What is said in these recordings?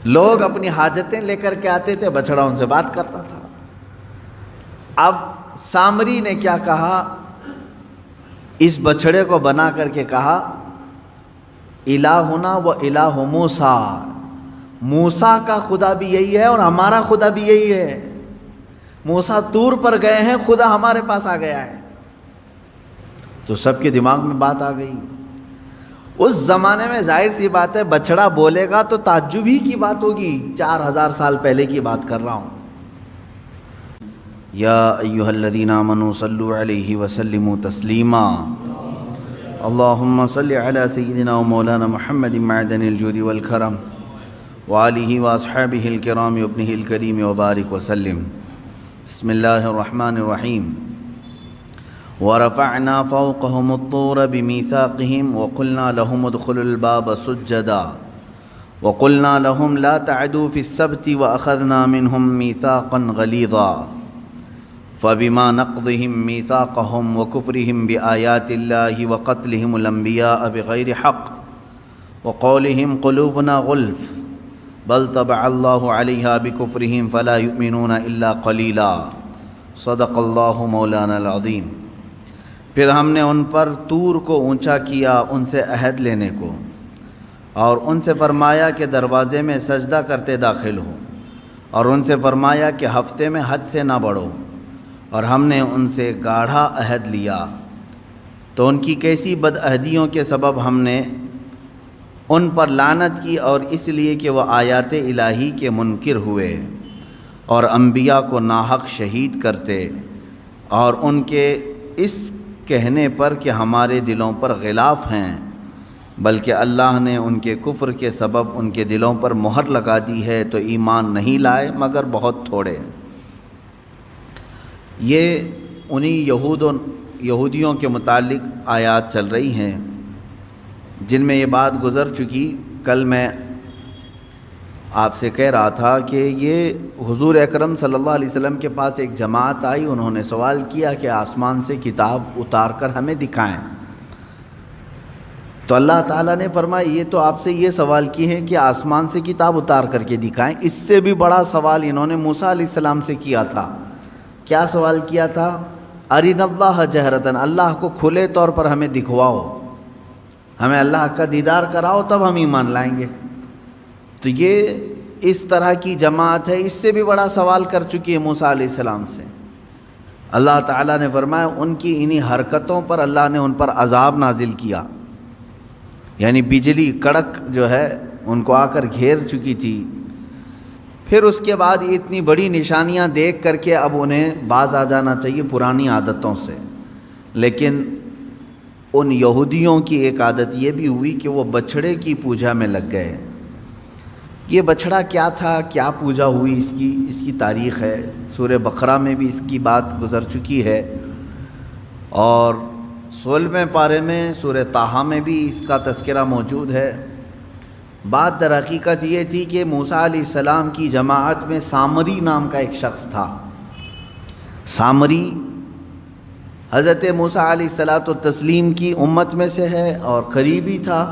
لوگ اپنی حاجتیں لے کر کے آتے تھے، بچڑا ان سے بات کرتا تھا۔ اب سامری نے کیا کہا، اس بچڑے کو بنا کر کے کہا الہنا و الہ موسیٰ، موسیٰ کا خدا بھی یہی ہے اور ہمارا خدا بھی یہی ہے۔ موسیٰ طور پر گئے ہیں، خدا ہمارے پاس آ گیا ہے۔ تو سب کے دماغ میں بات آ گئی۔ اس زمانے میں ظاہر سی بات ہے بچڑا بولے گا تو تعجب ہی کی بات ہوگی، 4000 سال پہلے کی بات کر رہا ہوں۔ یا ایھا الذین آمنوا صلوا علیہ وسلموا تسلیما، اللہم صل علی سیدنا و مولانا محمد معدن الجود والکرم وآلہ واصحابہ الکرام وابنہ الکریم وبارک وسلم۔ بسم اللہ الرحمن الرحیم۔ ورفعنا فوقهم الطور بميثاقهم وقلنا لهم ادخلوا الباب سجدا وقلنا لهم لا تعدوا في السبت وأخذنا منهم ميثاقا غليظا فبما نقضهم ميثاقهم وكفرهم بآيات الله وقتلهم الأنبياء بغير حق وقولهم قلوبنا غلف بل طبع الله عليها بكفرهم فلا يؤمنون إلا قليلا صدق الله مولانا العظيم۔ پھر ہم نے ان پر طور کو اونچا کیا ان سے عہد لینے کو، اور ان سے فرمایا کہ دروازے میں سجدہ کرتے داخل ہو، اور ان سے فرمایا کہ ہفتے میں حد سے نہ بڑھو، اور ہم نے ان سے گاڑھا عہد لیا۔ تو ان کی کیسی بدعہدیوں کے سبب ہم نے ان پر لعنت کی، اور اس لیے کہ وہ آیات الہی کے منکر ہوئے اور انبیاء کو ناحق شہید کرتے، اور ان کے اس کہنے پر کہ ہمارے دلوں پر غلاف ہیں، بلکہ اللہ نے ان کے کفر کے سبب ان کے دلوں پر مہر لگا دی ہے، تو ایمان نہیں لائے مگر بہت تھوڑے۔ یہ انہی یہودیوں کے متعلق آیات چل رہی ہیں جن میں یہ بات گزر چکی۔ کل میں آپ سے کہہ رہا تھا کہ یہ حضور اکرم صلی اللہ علیہ وسلم کے پاس ایک جماعت آئی، انہوں نے سوال کیا کہ آسمان سے کتاب اتار کر ہمیں دکھائیں۔ تو اللہ تعالیٰ نے فرمایا یہ تو آپ سے یہ سوال کی ہے کہ آسمان سے کتاب اتار کر کے دکھائیں، اس سے بھی بڑا سوال انہوں نے موسیٰ علیہ السلام سے کیا تھا۔ کیا سوال کیا تھا؟ ارنا اللہ جہرتاً، اللہ کو کھلے طور پر ہمیں دکھواؤ، ہمیں اللہ کا دیدار کراؤ تب ہم ایمان لائیں گے۔ تو یہ اس طرح کی جماعت ہے، اس سے بھی بڑا سوال کر چکی ہے موسیٰ علیہ السلام سے۔ اللہ تعالیٰ نے فرمایا ان کی انہی حرکتوں پر اللہ نے ان پر عذاب نازل کیا، یعنی بجلی کڑک جو ہے ان کو آ کر گھیر چکی تھی۔ پھر اس کے بعد یہ اتنی بڑی نشانیاں دیکھ کر کے اب انہیں باز آ جانا چاہیے پرانی عادتوں سے، لیکن ان یہودیوں کی ایک عادت یہ بھی ہوئی کہ وہ بچھڑے کی پوجا میں لگ گئے۔ یہ بچھڑا کیا تھا، کیا پوجا ہوئی، اس کی تاریخ ہے، سورہ بقرہ میں بھی اس کی بات گزر چکی ہے، اور 16ویں پارے میں سورہ طٰہٰ میں بھی اس کا تذکرہ موجود ہے۔ بات در حقیقت یہ تھی کہ موسیٰ علیہ السلام کی جماعت میں سامری نام کا ایک شخص تھا۔ سامری حضرت موسیٰ علیہ السلام کی امت میں سے ہے اور قریبی تھا۔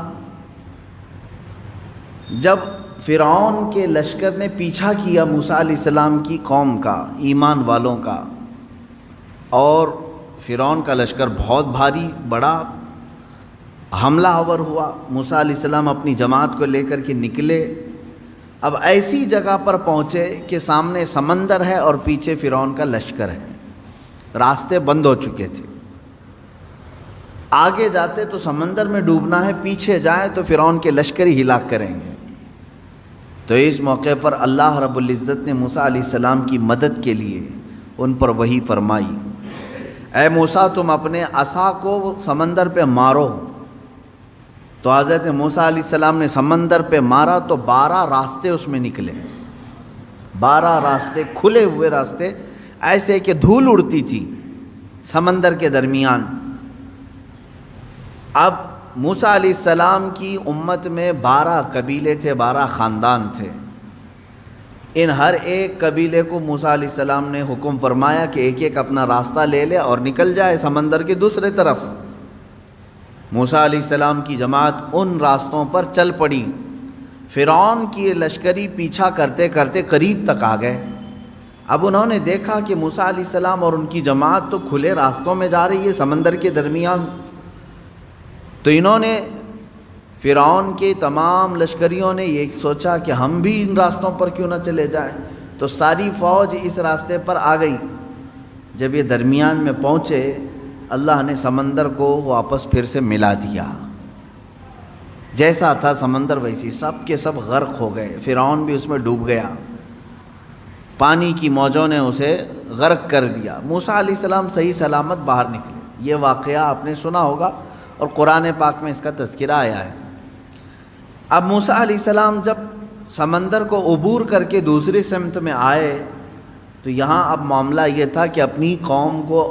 جب فرعون کے لشکر نے پیچھا کیا موسیٰ علیہ السلام کی قوم کا، ایمان والوں کا، اور فرعون کا لشکر بہت بھاری بڑا حملہ آور ہوا، موسیٰ علیہ السلام اپنی جماعت کو لے کر کے نکلے۔ اب ایسی جگہ پر پہنچے کہ سامنے سمندر ہے اور پیچھے فرعون کا لشکر ہے، راستے بند ہو چکے تھے۔ آگے جاتے تو سمندر میں ڈوبنا ہے، پیچھے جائیں تو فرعون کے لشکر ہی ہلاک کریں گے۔ تو اس موقع پر اللہ رب العزت نے موسیٰ علیہ السلام کی مدد کے لیے ان پر وحی فرمائی، اے موسیٰ تم اپنے عصا کو سمندر پہ مارو۔ تو حضرت موسیٰ علیہ السلام نے سمندر پہ مارا تو 12 راستے اس میں نکلے، 12 راستے کھلے ہوئے راستے، ایسے کہ دھول اڑتی تھی سمندر کے درمیان۔ اب موسیٰ علیہ السلام کی امت میں 12 قبیلے تھے، 12 خاندان تھے۔ ان ہر ایک قبیلے کو موسیٰ علیہ السلام نے حکم فرمایا کہ ایک ایک اپنا راستہ لے لے اور نکل جائے سمندر کے دوسرے طرف۔ موسیٰ علیہ السلام کی جماعت ان راستوں پر چل پڑی۔ فرعون کی لشکری پیچھا کرتے کرتے قریب تک آ گئے۔ اب انہوں نے دیکھا کہ موسیٰ علیہ السلام اور ان کی جماعت تو کھلے راستوں میں جا رہی ہے سمندر کے درمیان، تو انہوں نے فرعون کے تمام لشکریوں نے یہ سوچا کہ ہم بھی ان راستوں پر کیوں نہ چلے جائیں، تو ساری فوج اس راستے پر آ گئی۔ جب یہ درمیان میں پہنچے، اللہ نے سمندر کو واپس پھر سے ملا دیا، جیسا تھا سمندر ویسی، سب کے سب غرق ہو گئے، فرعون بھی اس میں ڈوب گیا، پانی کی موجوں نے اسے غرق کر دیا۔ موسیٰ علیہ السلام صحیح سلامت باہر نکلے۔ یہ واقعہ آپ نے سنا ہوگا اور قرآن پاک میں اس کا تذکرہ آیا ہے۔ اب موسیٰ علیہ السلام جب سمندر کو عبور کر کے دوسری سمت میں آئے تو یہاں اب معاملہ یہ تھا کہ اپنی قوم کو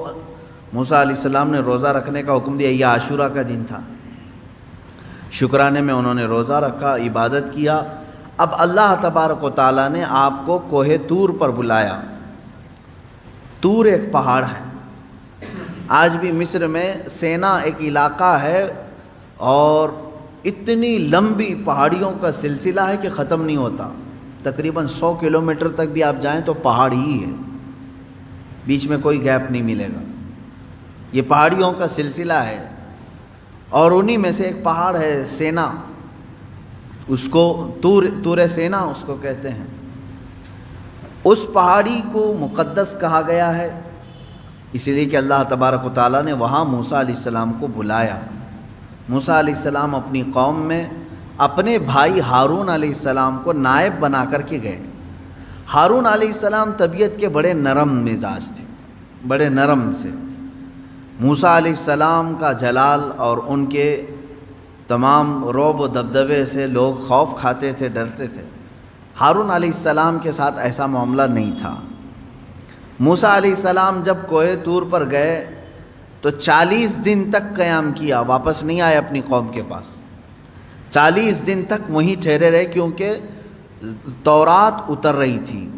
موسیٰ علیہ السلام نے روزہ رکھنے کا حکم دیا۔ یہ عاشورہ کا دن تھا، شکرانے میں انہوں نے روزہ رکھا، عبادت کیا۔ اب اللہ تبارک و تعالیٰ نے آپ کو کوہ طور پر بلایا۔ طور ایک پہاڑ ہے، آج بھی مصر میں سینا ایک علاقہ ہے اور اتنی لمبی پہاڑیوں کا سلسلہ ہے کہ ختم نہیں ہوتا، تقریباً 100 کلومیٹر تک بھی آپ جائیں تو پہاڑ ہی ہے، بیچ میں کوئی گیپ نہیں ملے گا۔ یہ پہاڑیوں کا سلسلہ ہے اور انہی میں سے ایک پہاڑ ہے سینا، اس کو طور سینا اس کو کہتے ہیں۔ اس پہاڑی کو مقدس کہا گیا ہے اس لیے کہ اللہ تبارک و تعالیٰ نے وہاں موسیٰ علیہ السلام کو بلایا۔ موسیٰ علیہ السلام اپنی قوم میں اپنے بھائی ہارون علیہ السلام کو نائب بنا کر کے گئے۔ ہارون علیہ السلام طبیعت کے بڑے نرم مزاج تھے، بڑے نرم سے۔ موسیٰ علیہ السلام کا جلال اور ان کے تمام رعب و دبدبے سے لوگ خوف کھاتے تھے، ڈرتے تھے۔ ہارون علیہ السلام کے ساتھ ایسا معاملہ نہیں تھا۔ موسیٰ علیہ السلام جب کوہ طور پر گئے تو 40 دن تک قیام کیا، واپس نہیں آئے اپنی قوم کے پاس۔ 40 دن تک وہیں ٹھہرے رہے کیونکہ تورات اتر رہی تھی۔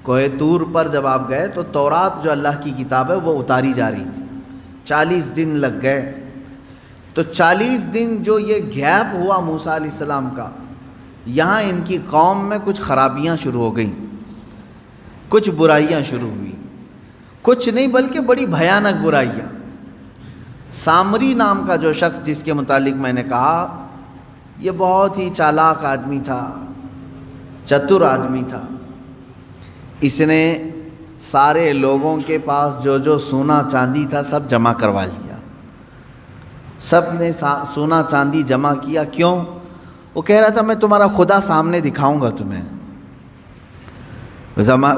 کوہ طور پر جب آپ گئے تو تورات جو اللہ کی کتاب ہے وہ اتاری جا رہی تھی۔ 40 دن لگ گئے، تو 40 دن جو یہ گیپ ہوا موسیٰ علیہ السلام کا، یہاں ان کی قوم میں کچھ خرابیاں شروع ہو گئیں، کچھ برائیاں شروع ہوئی، کچھ نہیں بلکہ بڑی بھیانک برائیاں۔ سامری نام کا جو شخص جس کے متعلق میں نے کہا، یہ بہت ہی چالاک آدمی تھا، چتر آدمی تھا۔ اس نے سارے لوگوں کے پاس جو جو سونا چاندی تھا سب جمع کروا لیا، سب نے سونا چاندی جمع کیا۔ کیوں؟ وہ کہہ رہا تھا میں تمہارا خدا سامنے دکھاؤں گا تمہیں۔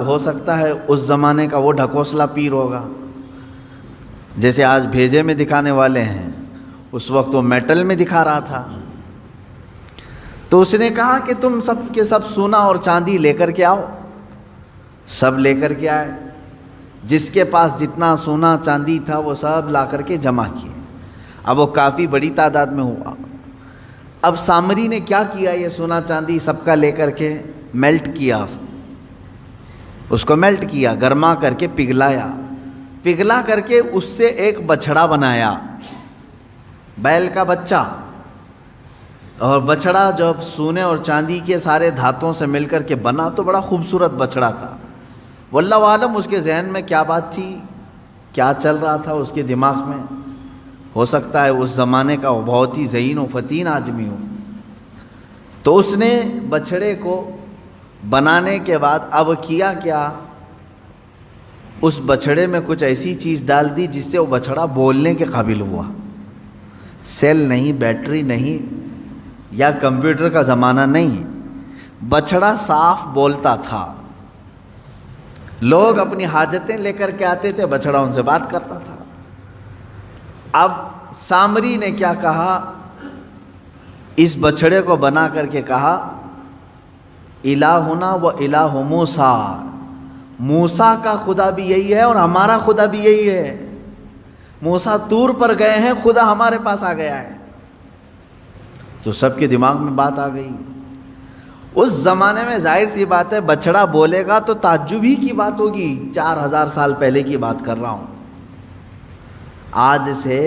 ہو سکتا ہے اس زمانے کا وہ ڈھکوسلا پیر ہوگا، جیسے آج بھیجے میں دکھانے والے ہیں، اس وقت وہ میٹل میں دکھا رہا تھا۔ تو اس نے کہا کہ تم سب کے سب سونا اور چاندی لے کر کے آؤ۔ سب لے کر کے آئے، جس کے پاس جتنا سونا چاندی تھا وہ سب لا کر کے جمع کیے۔ اب وہ کافی بڑی تعداد میں ہوا۔ اب سامری نے کیا کیا، یہ سونا چاندی سب کا لے کر کے میلٹ کیا، اس کو میلٹ کیا، گرما کر کے پگھلایا، پگھلا کر کے اس سے ایک بچھڑا بنایا، بیل کا بچہ۔ اور بچھڑا جب سونے اور چاندی کے سارے دھاتوں سے مل کر کے بنا تو بڑا خوبصورت بچھڑا تھا۔ واللہ عالم اس کے ذہن میں کیا بات تھی، کیا چل رہا تھا اس کے دماغ میں، ہو سکتا ہے اس زمانے کا وہ بہت ہی ذہین و فطین آدمی ہو۔ تو اس نے بچھڑے کو بنانے کے بعد اب کیا کیا، اس بچھڑے میں کچھ ایسی چیز ڈال دی جس سے وہ بچھڑا بولنے کے قابل ہوا۔ سیل نہیں، بیٹری نہیں، یا کمپیوٹر کا زمانہ نہیں، بچھڑا صاف بولتا تھا۔ لوگ اپنی حاجتیں لے کر کے آتے تھے، بچھڑا ان سے بات کرتا تھا۔ اب سامری نے کیا کہا، اس بچھڑے کو بنا کر کے کہا الہنا و الہ موسیٰ، موسیٰ کا خدا بھی یہی ہے اور ہمارا خدا بھی یہی ہے۔ موسیٰ طور پر گئے ہیں، خدا ہمارے پاس آ گیا ہے۔ تو سب کے دماغ میں بات آ گئی۔ اس زمانے میں ظاہر سی بات ہے بچھڑا بولے گا تو تعجب ہی کی بات ہوگی، 4000 سال پہلے کی بات کر رہا ہوں۔ آج سے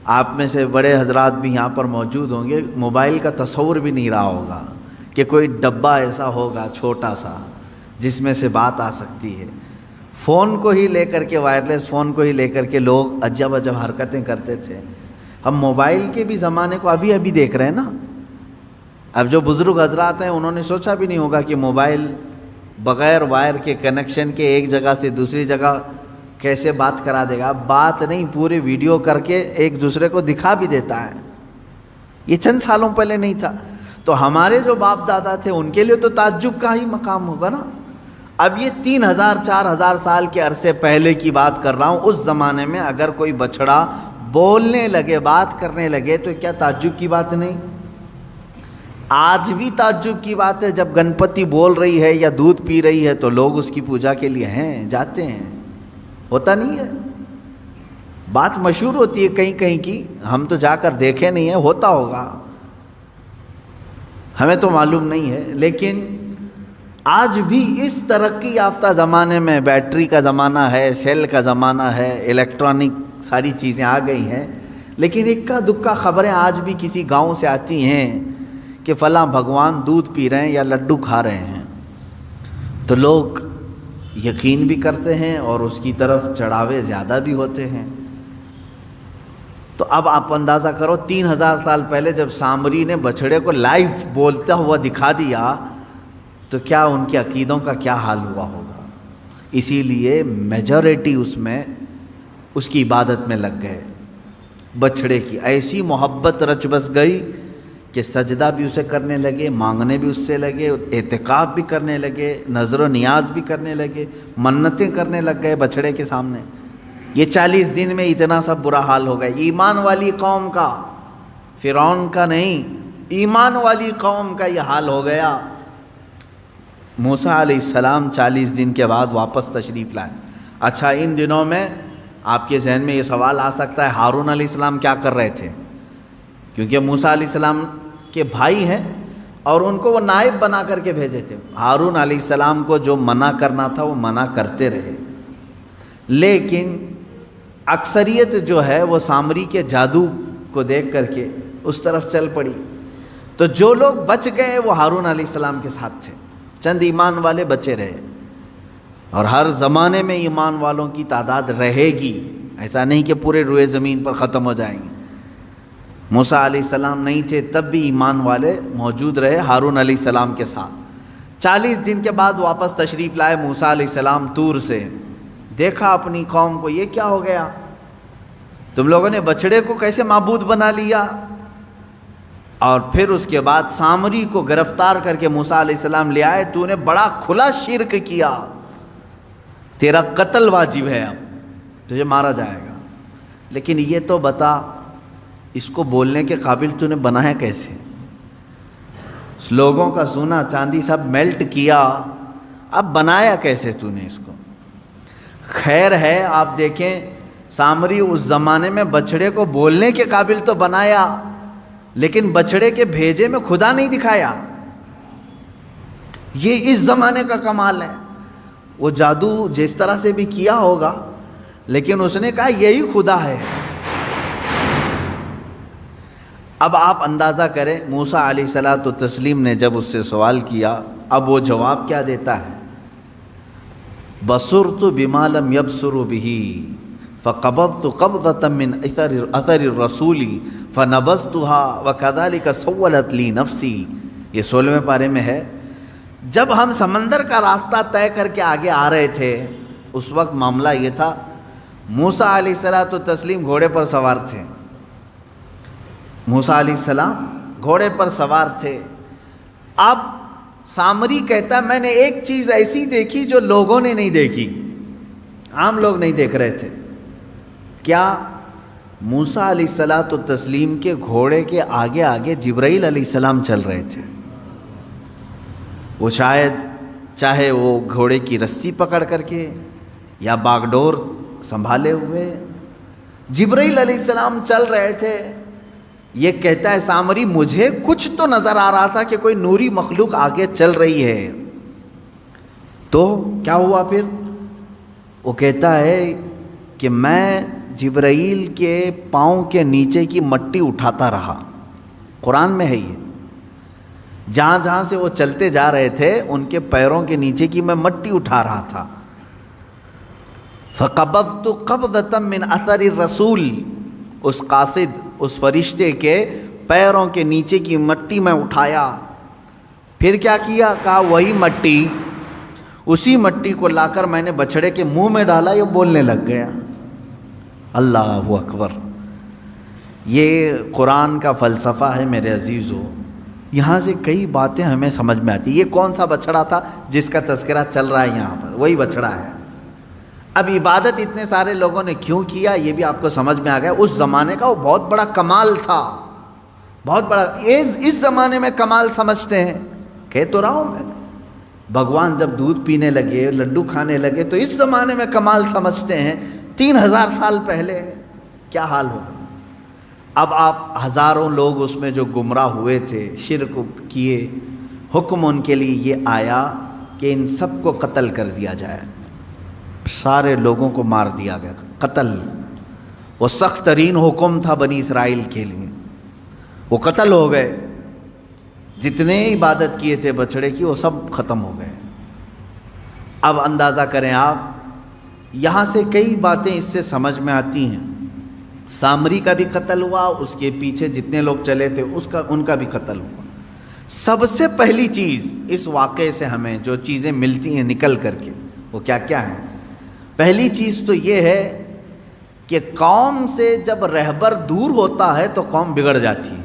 آپ میں سے بڑے حضرات بھی یہاں پر موجود ہوں گے، موبائل کا تصور بھی نہیں رہا ہوگا کہ کوئی ڈبہ ایسا ہوگا چھوٹا سا جس میں سے بات آ سکتی ہے۔ فون کو ہی لے کر کے، وائرلیس فون کو ہی لے کر کے لوگ عجب عجب حرکتیں کرتے تھے۔ ہم موبائل کے بھی زمانے کو ابھی ابھی دیکھ رہے ہیں نا۔ اب جو بزرگ حضرات ہیں انہوں نے سوچا بھی نہیں ہوگا کہ موبائل بغیر وائر کے کنیکشن کے ایک جگہ سے دوسری جگہ کیسے بات کرا دے گا۔ بات نہیں، پورے ویڈیو کر کے ایک دوسرے کو دکھا بھی دیتا ہے۔ یہ چند سالوں پہلے نہیں تھا۔ تو ہمارے جو باپ دادا تھے ان کے لیے تو تعجب کا ہی مقام ہوگا نا۔ اب یہ 3000 4000 سال کے عرصے پہلے کی بات کر رہا ہوں۔ اس زمانے میں اگر کوئی بچڑا بولنے لگے، بات کرنے لگے، تو کیا تعجب کی بات نہیں؟ آج بھی تعجب کی بات ہے جب گنپتی بول رہی ہے یا دودھ پی رہی ہے تو لوگ اس کی پوجا کے لیے ہیں، جاتے ہیں۔ ہوتا نہیں ہے؟ بات مشہور ہوتی ہے کہیں کہیں کی، ہم تو جا کر دیکھے نہیں ہیں، ہوتا ہوگا، ہمیں تو معلوم نہیں ہے۔ لیکن آج بھی اس ترقی یافتہ زمانے میں بیٹری کا زمانہ ہے، سیل کا زمانہ ہے، الیکٹرانک ساری چیزیں آ گئی ہیں، لیکن اکا دکا خبریں آج بھی کسی گاؤں سے آتی ہیں کہ فلاں بھگوان دودھ پی رہے ہیں یا لڈو کھا رہے ہیں، تو لوگ یقین بھی کرتے ہیں اور اس کی طرف چڑھاوے زیادہ بھی ہوتے ہیں۔ تو اب آپ اندازہ کرو 3000 سال پہلے جب سامری نے بچھڑے کو لائیو بولتا ہوا دکھا دیا تو کیا ان کے عقیدوں کا کیا حال ہوا ہوگا۔ اسی لیے میجورٹی اس میں اس کی عبادت میں لگ گئے۔ بچھڑے کی ایسی محبت رچ بس گئی کہ سجدہ بھی اسے کرنے لگے، مانگنے بھی اس سے لگے، اعتکاف بھی کرنے لگے، نظر و نیاز بھی کرنے لگے، منتیں کرنے لگ گئے بچھڑے کے سامنے۔ یہ 40 دن میں اتنا سب برا حال ہو گیا۔ ایمان والی قوم کا، فرعون کا نہیں، ایمان والی قوم کا یہ حال ہو گیا۔ موسیٰ علیہ السلام 40 دن کے بعد واپس تشریف لائے۔ اچھا، ان دنوں میں آپ کے ذہن میں یہ سوال آ سکتا ہے ہارون علیہ السلام کیا کر رہے تھے؟ کیونکہ موسیٰ علیہ السلام کے بھائی ہیں اور ان کو وہ نائب بنا کر کے بھیجے تھے۔ ہارون علیہ السلام کو جو منع کرنا تھا وہ منع کرتے رہے، لیکن اکثریت جو ہے وہ سامری کے جادو کو دیکھ کر کے اس طرف چل پڑی۔ تو جو لوگ بچ گئے وہ ہارون علیہ السلام کے ساتھ تھے، چند ایمان والے بچے رہے، اور ہر زمانے میں ایمان والوں کی تعداد رہے گی، ایسا نہیں کہ پورے روئے زمین پر ختم ہو جائیں گے۔ موسیٰ علیہ السلام نہیں تھے تب بھی ایمان والے موجود رہے ہارون علیہ السلام کے ساتھ۔ 40 دن کے بعد واپس تشریف لائے موسیٰ علیہ السلام طور سے۔ دیکھا اپنی قوم کو، یہ کیا ہو گیا؟ تم لوگوں نے بچڑے کو کیسے معبود بنا لیا؟ اور پھر اس کے بعد سامری کو گرفتار کر کے موسیٰ علیہ السلام لے آئے۔ تو نے بڑا کھلا شرک کیا، تیرا قتل واجب ہے، اب تجھے مارا جائے گا۔ لیکن یہ تو بتا، اس کو بولنے کے قابل تو نے بنایا کیسے؟ لوگوں کا سونا چاندی سب میلٹ کیا، اب بنایا کیسے تو نے اس کو؟ خیر ہے، آپ دیکھیں سامری اس زمانے میں بچڑے کو بولنے کے قابل تو بنایا، لیکن بچڑے کے بھیجے میں خدا نہیں دکھایا۔ یہ اس زمانے کا کمال ہے۔ وہ جادو جس طرح سے بھی کیا ہوگا، لیکن اس نے کہا یہی خدا ہے۔ اب آپ اندازہ کریں موسیٰ علیہ السلام نے جب اس سے سوال کیا، اب وہ جواب کیا دیتا ہے؟ بصرت بما لم يبصروا به فقبضت قبضة من اثر الرسول فنبذتها وكذلك سولت لي نفسي۔ یہ 16ویں پارے میں ہے۔ جب ہم سمندر کا راستہ طے کر کے آگے آ رہے تھے، اس وقت معاملہ یہ تھا، موسیٰ علیہ السلام گھوڑے پر سوار تھے۔ موسیٰ علیہ السلام گھوڑے پر سوار تھے۔ اب سامری کہتا ہے میں نے ایک چیز ایسی دیکھی جو لوگوں نے نہیں دیکھی، عام لوگ نہیں دیکھ رہے تھے۔ کیا؟ موسیٰ علیہ السلام کے گھوڑے کے آگے آگے جبرائیل علیہ السلام چل رہے تھے۔ وہ شاید چاہے وہ گھوڑے کی رسی پکڑ کر کے یا باگڈور سنبھالے ہوئے جبرائیل علیہ السلام چل رہے تھے۔ یہ کہتا ہے سامری مجھے کچھ تو نظر آ رہا تھا کہ کوئی نوری مخلوق آگے چل رہی ہے۔ تو کیا ہوا پھر؟ وہ کہتا ہے کہ میں جبرائیل کے پاؤں کے نیچے کی مٹی اٹھاتا رہا. قرآن میں ہے یہ. جہاں جہاں سے وہ چلتے جا رہے تھے ان کے پیروں کے نیچے کی میں مٹی اٹھا رہا تھا. فقبضت قبضة من اثر الرسول، اس قاصد، اس فرشتے کے پیروں کے نیچے کی مٹی میں اٹھایا. پھر کیا کیا؟ کہا وہی مٹی، اسی مٹی کو لا کر میں نے بچڑے کے منہ میں ڈالا، یہ بولنے لگ گیا. اللہ اکبر. یہ قرآن کا فلسفہ ہے میرے عزیزو. یہاں سے کئی باتیں ہمیں سمجھ میں آتی. یہ کون سا بچڑا تھا جس کا تذکرہ چل رہا ہے یہاں پر؟ وہی بچڑا ہے. اب عبادت اتنے سارے لوگوں نے کیوں کیا یہ بھی آپ کو سمجھ میں آ گیا. اس زمانے کا وہ بہت بڑا کمال تھا، بہت بڑا. اس زمانے میں کمال سمجھتے ہیں. کہہ تو رہا ہوں میں، بھگوان جب دودھ پینے لگے، لڈو کھانے لگے تو اس زمانے میں کمال سمجھتے ہیں. 3000 سال پہلے کیا حال ہوگا. اب آپ ہزاروں لوگ اس میں جو گمراہ ہوئے تھے، شرک کیے، حکم ان کے لیے یہ آیا کہ ان سب کو قتل کر دیا جائے. سارے لوگوں کو مار دیا گیا. قتل وہ سخت ترین حکم تھا بنی اسرائیل کے لیے. وہ قتل ہو گئے. جتنے عبادت کیے تھے بچڑے کی وہ سب ختم ہو گئے. اب اندازہ کریں آپ، یہاں سے کئی باتیں اس سے سمجھ میں آتی ہیں. سامری کا بھی قتل ہوا، اس کے پیچھے جتنے لوگ چلے تھے ان کا بھی قتل ہوا. سب سے پہلی چیز اس واقعے سے ہمیں جو چیزیں ملتی ہیں نکل کر کے وہ کیا کیا ہیں؟ پہلی چیز تو یہ ہے کہ قوم سے جب رہبر دور ہوتا ہے تو قوم بگڑ جاتی ہے.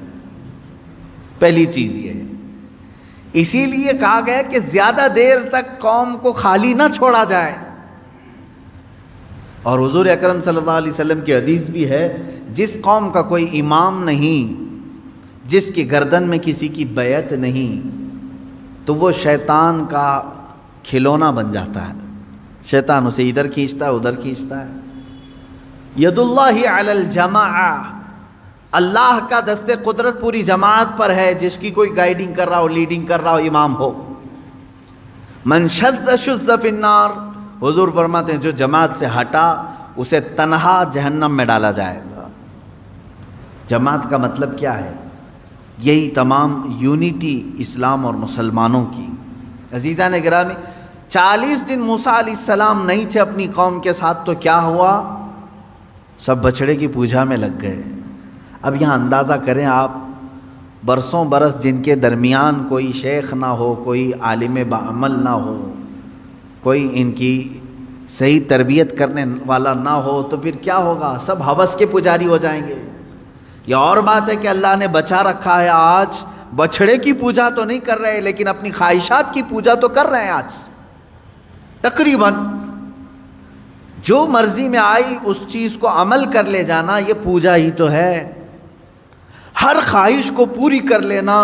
پہلی چیز یہ ہے. اسی لیے کہا گیا کہ زیادہ دیر تک قوم کو خالی نہ چھوڑا جائے. اور حضور اکرم صلی اللہ علیہ وسلم کی حدیث بھی ہے، جس قوم کا کوئی امام نہیں، جس کی گردن میں کسی کی بیعت نہیں، تو وہ شیطان کا کھلونا بن جاتا ہے. شیطان اسے ادھر کھینچتا ہے ادھر کھینچتا ہے. ید اللہ علی الجماعہ، اللہ کا دست قدرت پوری جماعت پر ہے. جس کی کوئی گائیڈنگ کر رہا ہو، لیڈنگ کر رہا ہو، امام ہو. من شذ شذ فی النار، حضور فرماتے ہیں جو جماعت سے ہٹا اسے تنہا جہنم میں ڈالا جائے گا. جماعت کا مطلب کیا ہے؟ یہی تمام یونٹی اسلام اور مسلمانوں کی. عزیزان گرامی، 40 دن موسیٰ علیہ السلام نہیں تھے اپنی قوم کے ساتھ تو کیا ہوا؟ سب بچڑے کی پوجا میں لگ گئے. اب یہاں اندازہ کریں آپ، برسوں برس جن کے درمیان کوئی شیخ نہ ہو، کوئی عالم بعمل نہ ہو، کوئی ان کی صحیح تربیت کرنے والا نہ ہو، تو پھر کیا ہوگا؟ سب ہوس کے پجاری ہو جائیں گے. یہ اور بات ہے کہ اللہ نے بچا رکھا ہے، آج بچڑے کی پوجا تو نہیں کر رہے لیکن اپنی خواہشات کی پوجا تو کر رہے ہیں. آج تقریباً جو مرضی میں آئی اس چیز کو عمل کر لے جانا، یہ پوجا ہی تو ہے. ہر خواہش کو پوری کر لینا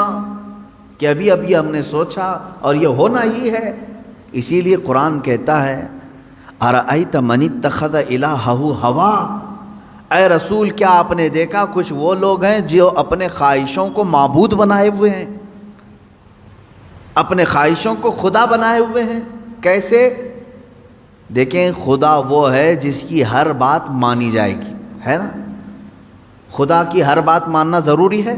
کہ ابھی ابھی ہم نے سوچا اور یہ ہونا ہی ہے. اسی لیے قرآن کہتا ہے ارأیت من اتخذ الہہ ہوا، اے رسول کیا آپ نے دیکھا کچھ وہ لوگ ہیں جو اپنے خواہشوں کو معبود بنائے ہوئے ہیں، اپنے خواہشوں کو خدا بنائے ہوئے ہیں. کیسے؟ دیکھیں، خدا وہ ہے جس کی ہر بات مانی جائے گی، ہے نا؟ خدا کی ہر بات ماننا ضروری ہے.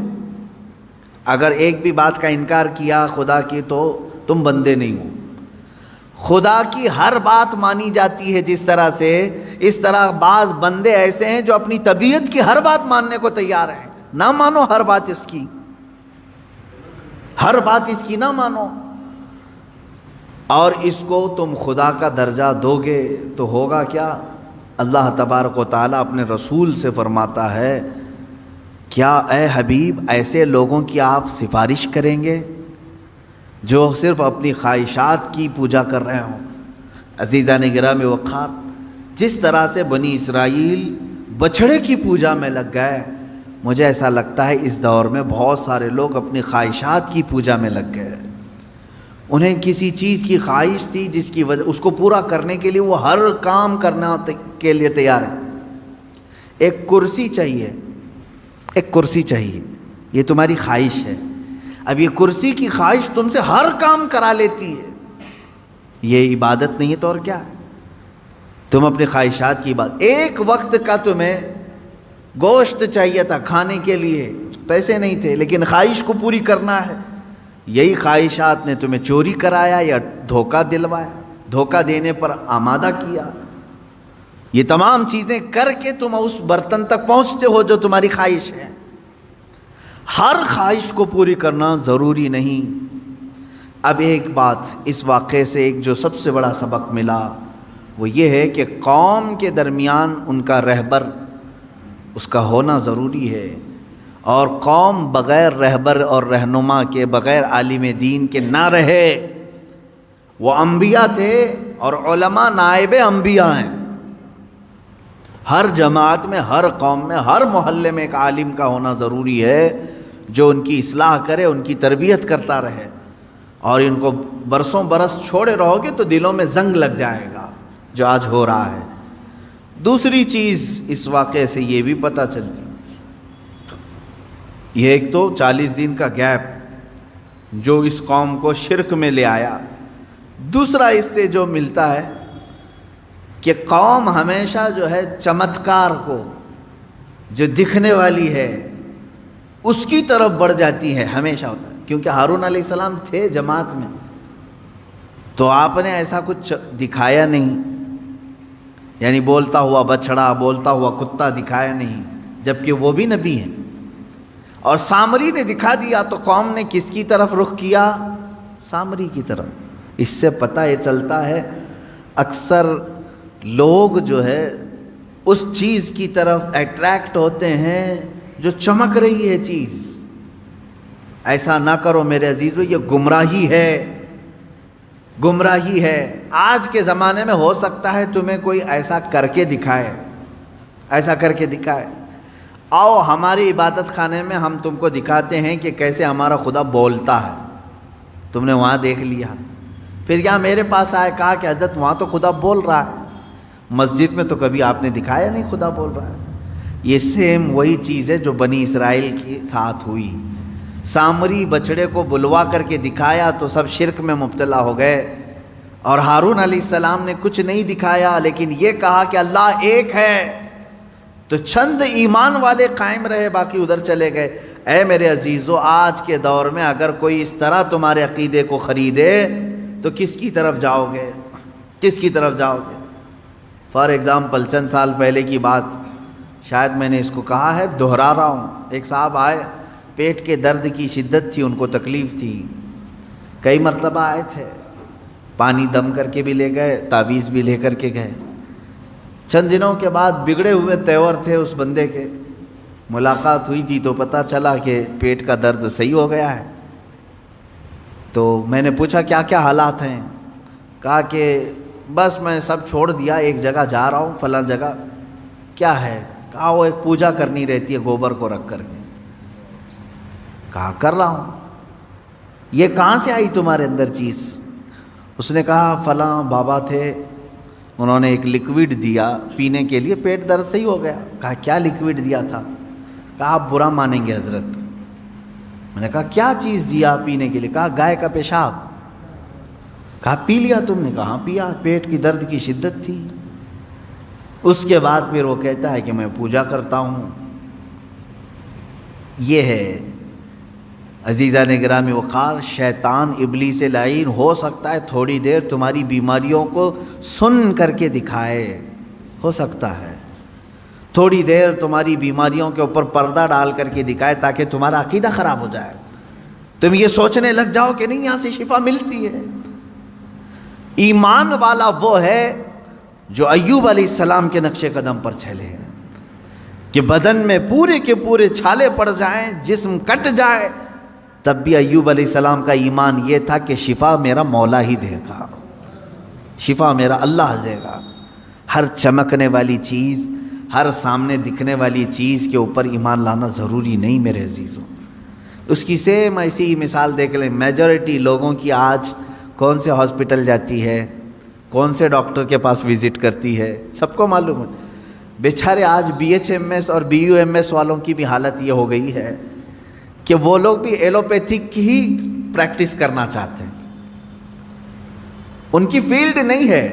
اگر ایک بھی بات کا انکار کیا خدا کی تو تم بندے نہیں ہو. خدا کی ہر بات مانی جاتی ہے جس طرح سے، اس طرح بعض بندے ایسے ہیں جو اپنی طبیعت کی ہر بات ماننے کو تیار ہیں. نہ مانو ہر بات اس کی، ہر بات اس کی نہ مانو. اور اس کو تم خدا کا درجہ دو گے تو ہوگا کیا؟ اللہ تبارک و تعالیٰ اپنے رسول سے فرماتا ہے، کیا اے حبیب ایسے لوگوں کی آپ سفارش کریں گے جو صرف اپنی خواہشات کی پوجا کر رہے ہوں؟ عزیزان گرامی وقار، جس طرح سے بنی اسرائیل بچڑے کی پوجا میں لگ گئے، مجھے ایسا لگتا ہے اس دور میں بہت سارے لوگ اپنی خواہشات کی پوجا میں لگ گئے. انہیں کسی چیز کی خواہش تھی جس کی وجہ اس کو پورا کرنے کے لیے وہ ہر کام کرنا کے لیے تیار ہے. ایک کرسی چاہیے، ایک کرسی چاہیے، یہ تمہاری خواہش ہے. اب یہ کرسی کی خواہش تم سے ہر کام کرا لیتی ہے. یہ عبادت نہیں ہے تو اور کیا ہے؟ تم اپنی خواہشات کی بات، ایک وقت کا تمہیں گوشت چاہیے تھا کھانے کے لیے، پیسے نہیں تھے، لیکن خواہش کو پوری کرنا ہے، یہی خواہشات نے تمہیں چوری کرایا یا دھوکہ دلوایا، دھوکہ دینے پر آمادہ کیا۔ یہ تمام چیزیں کر کے تم اس برتن تک پہنچتے ہو جو تمہاری خواہش ہے۔ ہر خواہش کو پوری کرنا ضروری نہیں۔ اب ایک بات اس واقعے سے ایک جو سب سے بڑا سبق ملا وہ یہ ہے کہ قوم کے درمیان ان کا رہبر، اس کا ہونا ضروری ہے، اور قوم بغیر رہبر اور رہنما کے، بغیر عالم دین کے نہ رہے۔ وہ انبیاء تھے اور علماء نائب انبیاء ہیں۔ ہر جماعت میں، ہر قوم میں، ہر محلے میں ایک عالم کا ہونا ضروری ہے جو ان کی اصلاح کرے، ان کی تربیت کرتا رہے۔ اور ان کو برسوں برس چھوڑے رہو گے تو دلوں میں زنگ لگ جائے گا، جو آج ہو رہا ہے۔ دوسری چیز اس واقعے سے یہ بھی پتہ چلتی، یہ ایک تو 40 دن کا گیپ جو اس قوم کو شرک میں لے آیا، دوسرا اس سے جو ملتا ہے کہ قوم ہمیشہ جو ہے چمتکار کو، جو دکھنے والی ہے اس کی طرف بڑھ جاتی ہے، ہمیشہ ہوتا ہے۔ کیونکہ ہارون علیہ السلام تھے جماعت میں، تو آپ نے ایسا کچھ دکھایا نہیں، یعنی بولتا ہوا بچڑا، بولتا ہوا کتا دکھایا نہیں، جبکہ وہ بھی نبی ہیں۔ اور سامری نے دکھا دیا تو قوم نے کس کی طرف رخ کیا؟ سامری کی طرف۔ اس سے پتہ یہ چلتا ہے اکثر لوگ جو ہے اس چیز کی طرف اٹریکٹ ہوتے ہیں جو چمک رہی ہے چیز۔ ایسا نہ کرو میرے عزیزو، یہ گمراہی ہے، گمراہی ہے۔ آج کے زمانے میں ہو سکتا ہے تمہیں کوئی ایسا کر کے دکھائے، ایسا کر کے دکھائے، آؤ ہماری عبادت خانے میں ہم تم کو دکھاتے ہیں کہ کیسے ہمارا خدا بولتا ہے، تم نے وہاں دیکھ لیا، پھر یہاں میرے پاس آئے، کہا کہ حضرت وہاں تو خدا بول رہا ہے، مسجد میں تو کبھی آپ نے دکھایا نہیں خدا بول رہا ہے۔ یہ سیم وہی چیز ہے جو بنی اسرائیل کے ساتھ ہوئی۔ سامری بچڑے کو بلوا کر کے دکھایا تو سب شرک میں مبتلا ہو گئے، اور ہارون علیہ السلام نے کچھ نہیں دکھایا لیکن یہ کہا کہ اللہ ایک ہے، تو چند ایمان والے قائم رہے، باقی ادھر چلے گئے۔ اے میرے عزیزو، آج کے دور میں اگر کوئی اس طرح تمہارے عقیدے کو خریدے تو کس کی طرف جاؤ گے؟ کس کی طرف جاؤ گے؟ فار ایگزامپل چند سال پہلے کی بات، شاید میں نے اس کو کہا ہے، دہرا رہا ہوں۔ ایک صاحب آئے، پیٹ کے درد کی شدت تھی، ان کو تکلیف تھی، کئی مرتبہ آئے تھے، پانی دم کر کے بھی لے گئے، تعویذ بھی لے کر کے گئے۔ چند دنوں کے بعد بگڑے ہوئے تیور تھے اس بندے کے، ملاقات ہوئی تھی تو پتہ چلا کہ پیٹ کا درد صحیح ہو گیا ہے۔ تو میں نے پوچھا کیا کیا حالات ہیں؟ کہا کہ بس میں سب چھوڑ دیا، ایک جگہ جا رہا ہوں، فلاں جگہ۔ کیا ہے؟ کہا وہ ایک پوجا کرنی رہتی ہے گوبر کو رکھ کر کے۔ کہا کر رہا ہوں۔ یہ کہاں سے آئی تمہارے اندر چیز؟ اس نے کہا فلاں بابا تھے، انہوں نے ایک لکوڈ دیا پینے کے لیے، پیٹ درد صحیح ہو گیا۔ کہا کیا لکوڈ دیا تھا؟ کہا آپ برا مانیں گے حضرت۔ میں نے کہا کیا چیز دیا پینے کے لیے؟ کہا گائے کا پیشاب۔ کہا پی لیا تم نے؟ کہا پیا، پیٹ کی درد کی شدت تھی۔ اس کے بعد پھر وہ کہتا ہے کہ میں پوجا کرتا ہوں۔ یہ ہے عزیزان گرامی وقار، شیطان ابلیس لعین ہو سکتا ہے تھوڑی دیر تمہاری بیماریوں کو سن کر کے دکھائے، ہو سکتا ہے تھوڑی دیر تمہاری بیماریوں کے اوپر پردہ ڈال کر کے دکھائے تاکہ تمہارا عقیدہ خراب ہو جائے، تم یہ سوچنے لگ جاؤ کہ نہیں یہاں سے شفا ملتی ہے۔ ایمان والا وہ ہے جو ایوب علیہ السلام کے نقش قدم پر چلے ہیں کہ بدن میں پورے کے پورے چھالے پڑ جائیں، جسم کٹ جائے، تب بھی ایوب علیہ السلام کا ایمان یہ تھا کہ شفا میرا مولا ہی دے گا، شفا میرا اللہ دے گا۔ ہر چمکنے والی چیز، ہر سامنے دکھنے والی چیز کے اوپر ایمان لانا ضروری نہیں میرے عزیزوں۔ اس کی سیم ایسی مثال دیکھ لیں، میجورٹی لوگوں کی آج کون سے ہاسپٹل جاتی ہے، کون سے ڈاکٹر کے پاس وزٹ کرتی ہے، سب کو معلوم ہے۔ بیچارے آج BHMS اور BUMS والوں کی بھی حالت یہ ہو گئی ہے کہ وہ لوگ بھی ایلوپیتھک ہی پریکٹس کرنا چاہتے ہیں، ان کی فیلڈ نہیں ہے۔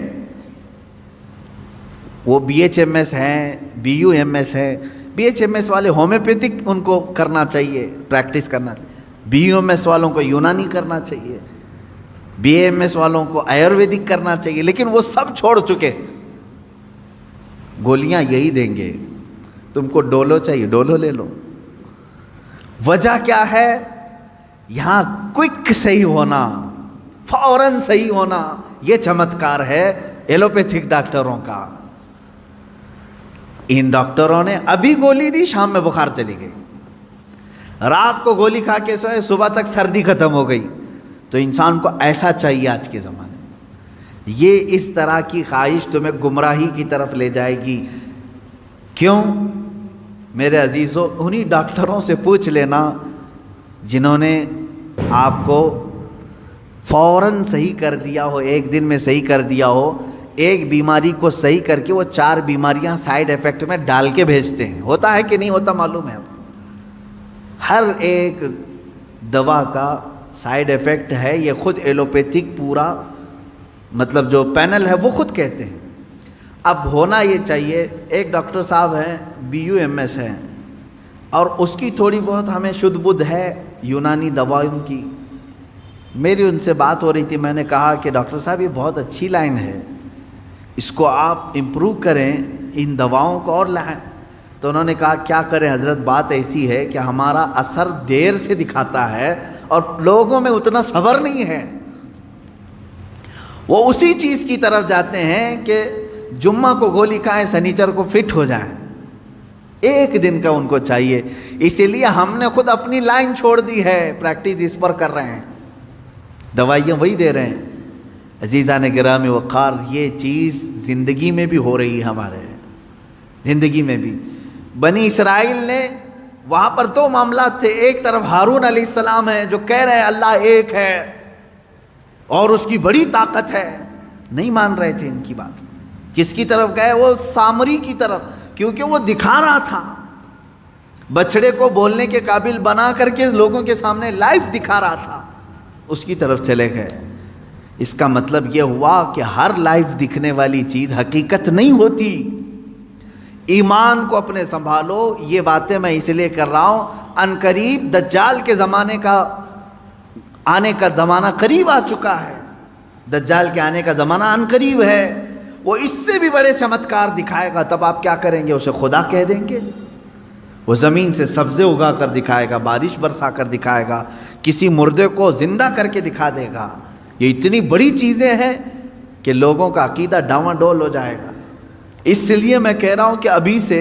وہ BHMS ہیں, BUMS ہیں. BHMS والے ہومیوپیتھک ان کو کرنا چاہیے, پریکٹس کرنا چاہیے. BUMS والوں کو یونانی کرنا چاہیے, BAMS والوں کو آیورویدک کرنا چاہیے. لیکن وہ سب چھوڑ چکے, گولیاں یہی دیں گے. تم کو ڈولو چاہیے, ڈولو لے لو. وجہ کیا ہے؟ یہاں کوئک صحیح ہونا, فوراً صحیح ہونا, یہ چمتکار ہے ایلوپیتھک ڈاکٹروں کا. ان ڈاکٹروں نے ابھی گولی دی, شام میں بخار چلی گئی, رات کو گولی کھا کے سوئے, صبح تک سردی ختم ہو گئی. تو انسان کو ایسا چاہیے آج کے زمانے میں. یہ اس طرح کی خواہش تمہیں گمراہی کی طرف لے جائے گی. کیوں میرے عزیزو؟ انہی ڈاکٹروں سے پوچھ لینا جنہوں نے آپ کو فوراً صحیح کر دیا ہو, ایک دن میں صحیح کر دیا ہو. ایک بیماری کو صحیح کر کے وہ 4 بیماریاں سائیڈ ایفیکٹ میں ڈال کے بھیجتے ہیں. ہوتا ہے کہ نہیں ہوتا معلوم ہے آپ کو؟ ہر ایک دوا کا سائیڈ ایفیکٹ ہے, یہ خود ایلوپیتھک پورا مطلب جو پینل ہے وہ خود کہتے ہیں. اب ہونا یہ چاہیے, ایک ڈاکٹر صاحب ہیں BUMS ہیں, اور اس کی تھوڑی بہت ہمیں شدھ بدھ ہے یونانی دوائیوں کی. میری ان سے بات ہو رہی تھی, میں نے کہا کہ ڈاکٹر صاحب یہ بہت اچھی لائن ہے, اس کو آپ امپروو کریں, ان دواؤں کو اور لائیں. تو انہوں نے کہا کیا کریں حضرت, بات ایسی ہے کہ ہمارا اثر دیر سے دکھاتا ہے اور لوگوں میں اتنا صبر نہیں ہے. وہ اسی چیز کی طرف جاتے ہیں کہ جمعہ کو گولی کھائیں, سنیچر کو فٹ ہو جائیں. ایک دن کا ان کو چاہیے. اسی لیے ہم نے خود اپنی لائن چھوڑ دی ہے, پریکٹس اس پر کر رہے ہیں, دوائیاں وہی دے رہے ہیں. عزیزان گرامی وقار, یہ چیز زندگی میں بھی ہو رہی ہے, ہمارے زندگی میں بھی. بنی اسرائیل نے وہاں پر 2 معاملات تھے. ایک طرف ہارون علیہ السلام ہیں جو کہہ رہے ہیں اللہ ایک ہے اور اس کی بڑی طاقت ہے, نہیں مان رہے تھے ان کی بات. کس کی طرف گئے؟ وہ سامری کی طرف, کیونکہ وہ دکھا رہا تھا, بچڑے کو بولنے کے قابل بنا کر کے لوگوں کے سامنے لائف دکھا رہا تھا, اس کی طرف چلے گئے. اس کا مطلب یہ ہوا کہ ہر لائف دکھنے والی چیز حقیقت نہیں ہوتی. ایمان کو اپنے سنبھالو. یہ باتیں میں اس لیے کر رہا ہوں, ان قریب دجال کے زمانے کا آنے کا زمانہ قریب آ چکا ہے. دجال کے آنے کا زمانہ ان قریب ہے. وہ اس سے بھی بڑے چمتکار دکھائے گا. تب آپ کیا کریں گے؟ اسے خدا کہہ دیں گے. وہ زمین سے سبزے اگا کر دکھائے گا, بارش برسا کر دکھائے گا, کسی مردے کو زندہ کر کے دکھا دے گا. یہ اتنی بڑی چیزیں ہیں کہ لوگوں کا عقیدہ ڈاواڈول ہو جائے گا. اس لیے میں کہہ رہا ہوں کہ ابھی سے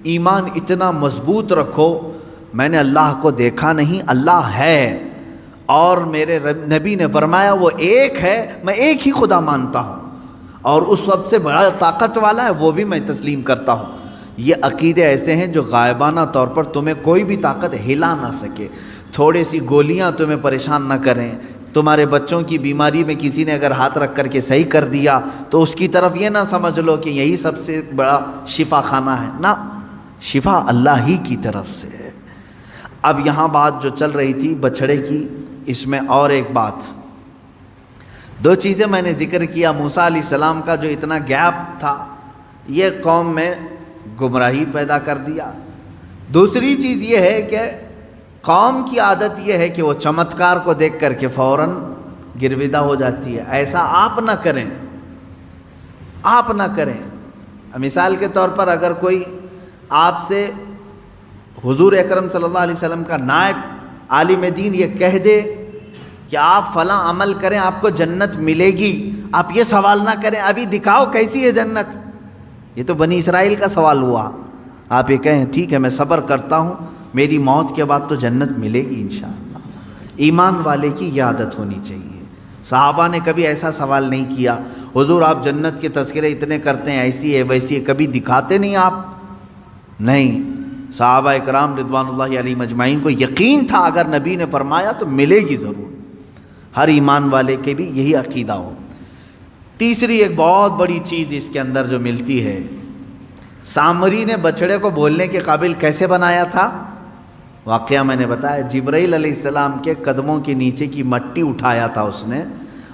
ایمان اتنا مضبوط رکھو. میں نے اللہ کو دیکھا نہیں, اللہ ہے, اور میرے نبی نے فرمایا وہ ایک ہے, میں ایک ہی خدا مانتا ہوں, اور اس سب سے بڑا طاقت والا ہے, وہ بھی میں تسلیم کرتا ہوں. یہ عقیدے ایسے ہیں جو غائبانہ طور پر تمہیں کوئی بھی طاقت ہلا نہ سکے. تھوڑی سی گولیاں تمہیں پریشان نہ کریں. تمہارے بچوں کی بیماری میں کسی نے اگر ہاتھ رکھ کر کے صحیح کر دیا تو اس کی طرف یہ نہ سمجھ لو کہ یہی سب سے بڑا شفا خانہ ہے. نہ, شفا اللہ ہی کی طرف سے ہے. اب یہاں بات جو چل رہی تھی بچھڑے کی, اس میں اور ایک بات, 2 چیزیں میں نے ذکر کیا. موسیٰ علیہ السلام کا جو اتنا گیپ تھا, یہ قوم میں گمراہی پیدا کر دیا. دوسری چیز یہ ہے کہ قوم کی عادت یہ ہے کہ وہ چمتکار کو دیکھ کر کے فوراً گرویدہ ہو جاتی ہے. ایسا آپ نہ کریں, آپ نہ کریں. مثال کے طور پر اگر کوئی آپ سے حضور اکرم صلی اللہ علیہ وسلم کا نائب عالم دین یہ کہہ دے کہ آپ فلاں عمل کریں آپ کو جنت ملے گی, آپ یہ سوال نہ کریں ابھی دکھاؤ کیسی ہے جنت. یہ تو بنی اسرائیل کا سوال ہوا. آپ یہ کہیں ٹھیک ہے میں صبر کرتا ہوں, میری موت کے بعد تو جنت ملے گی انشاءاللہ. ایمان والے کی یہ عادت ہونی چاہیے. صحابہ نے کبھی ایسا سوال نہیں کیا حضور آپ جنت کے تذکرے اتنے کرتے ہیں, ایسی ہے ویسی ہے, کبھی دکھاتے نہیں آپ؟ نہیں. صحابہ اکرام رضوان اللہ علیہم اجمعین کو یقین تھا اگر نبی نے فرمایا تو ملے گی ضرور. ہر ایمان والے کے بھی یہی عقیدہ ہو. تیسری ایک بہت بڑی چیز اس کے اندر جو ملتی ہے, سامری نے بچڑے کو بولنے کے قابل کیسے بنایا تھا؟ واقعہ میں نے بتایا, جبرائیل علیہ السلام کے قدموں کے نیچے کی مٹی اٹھایا تھا اس نے,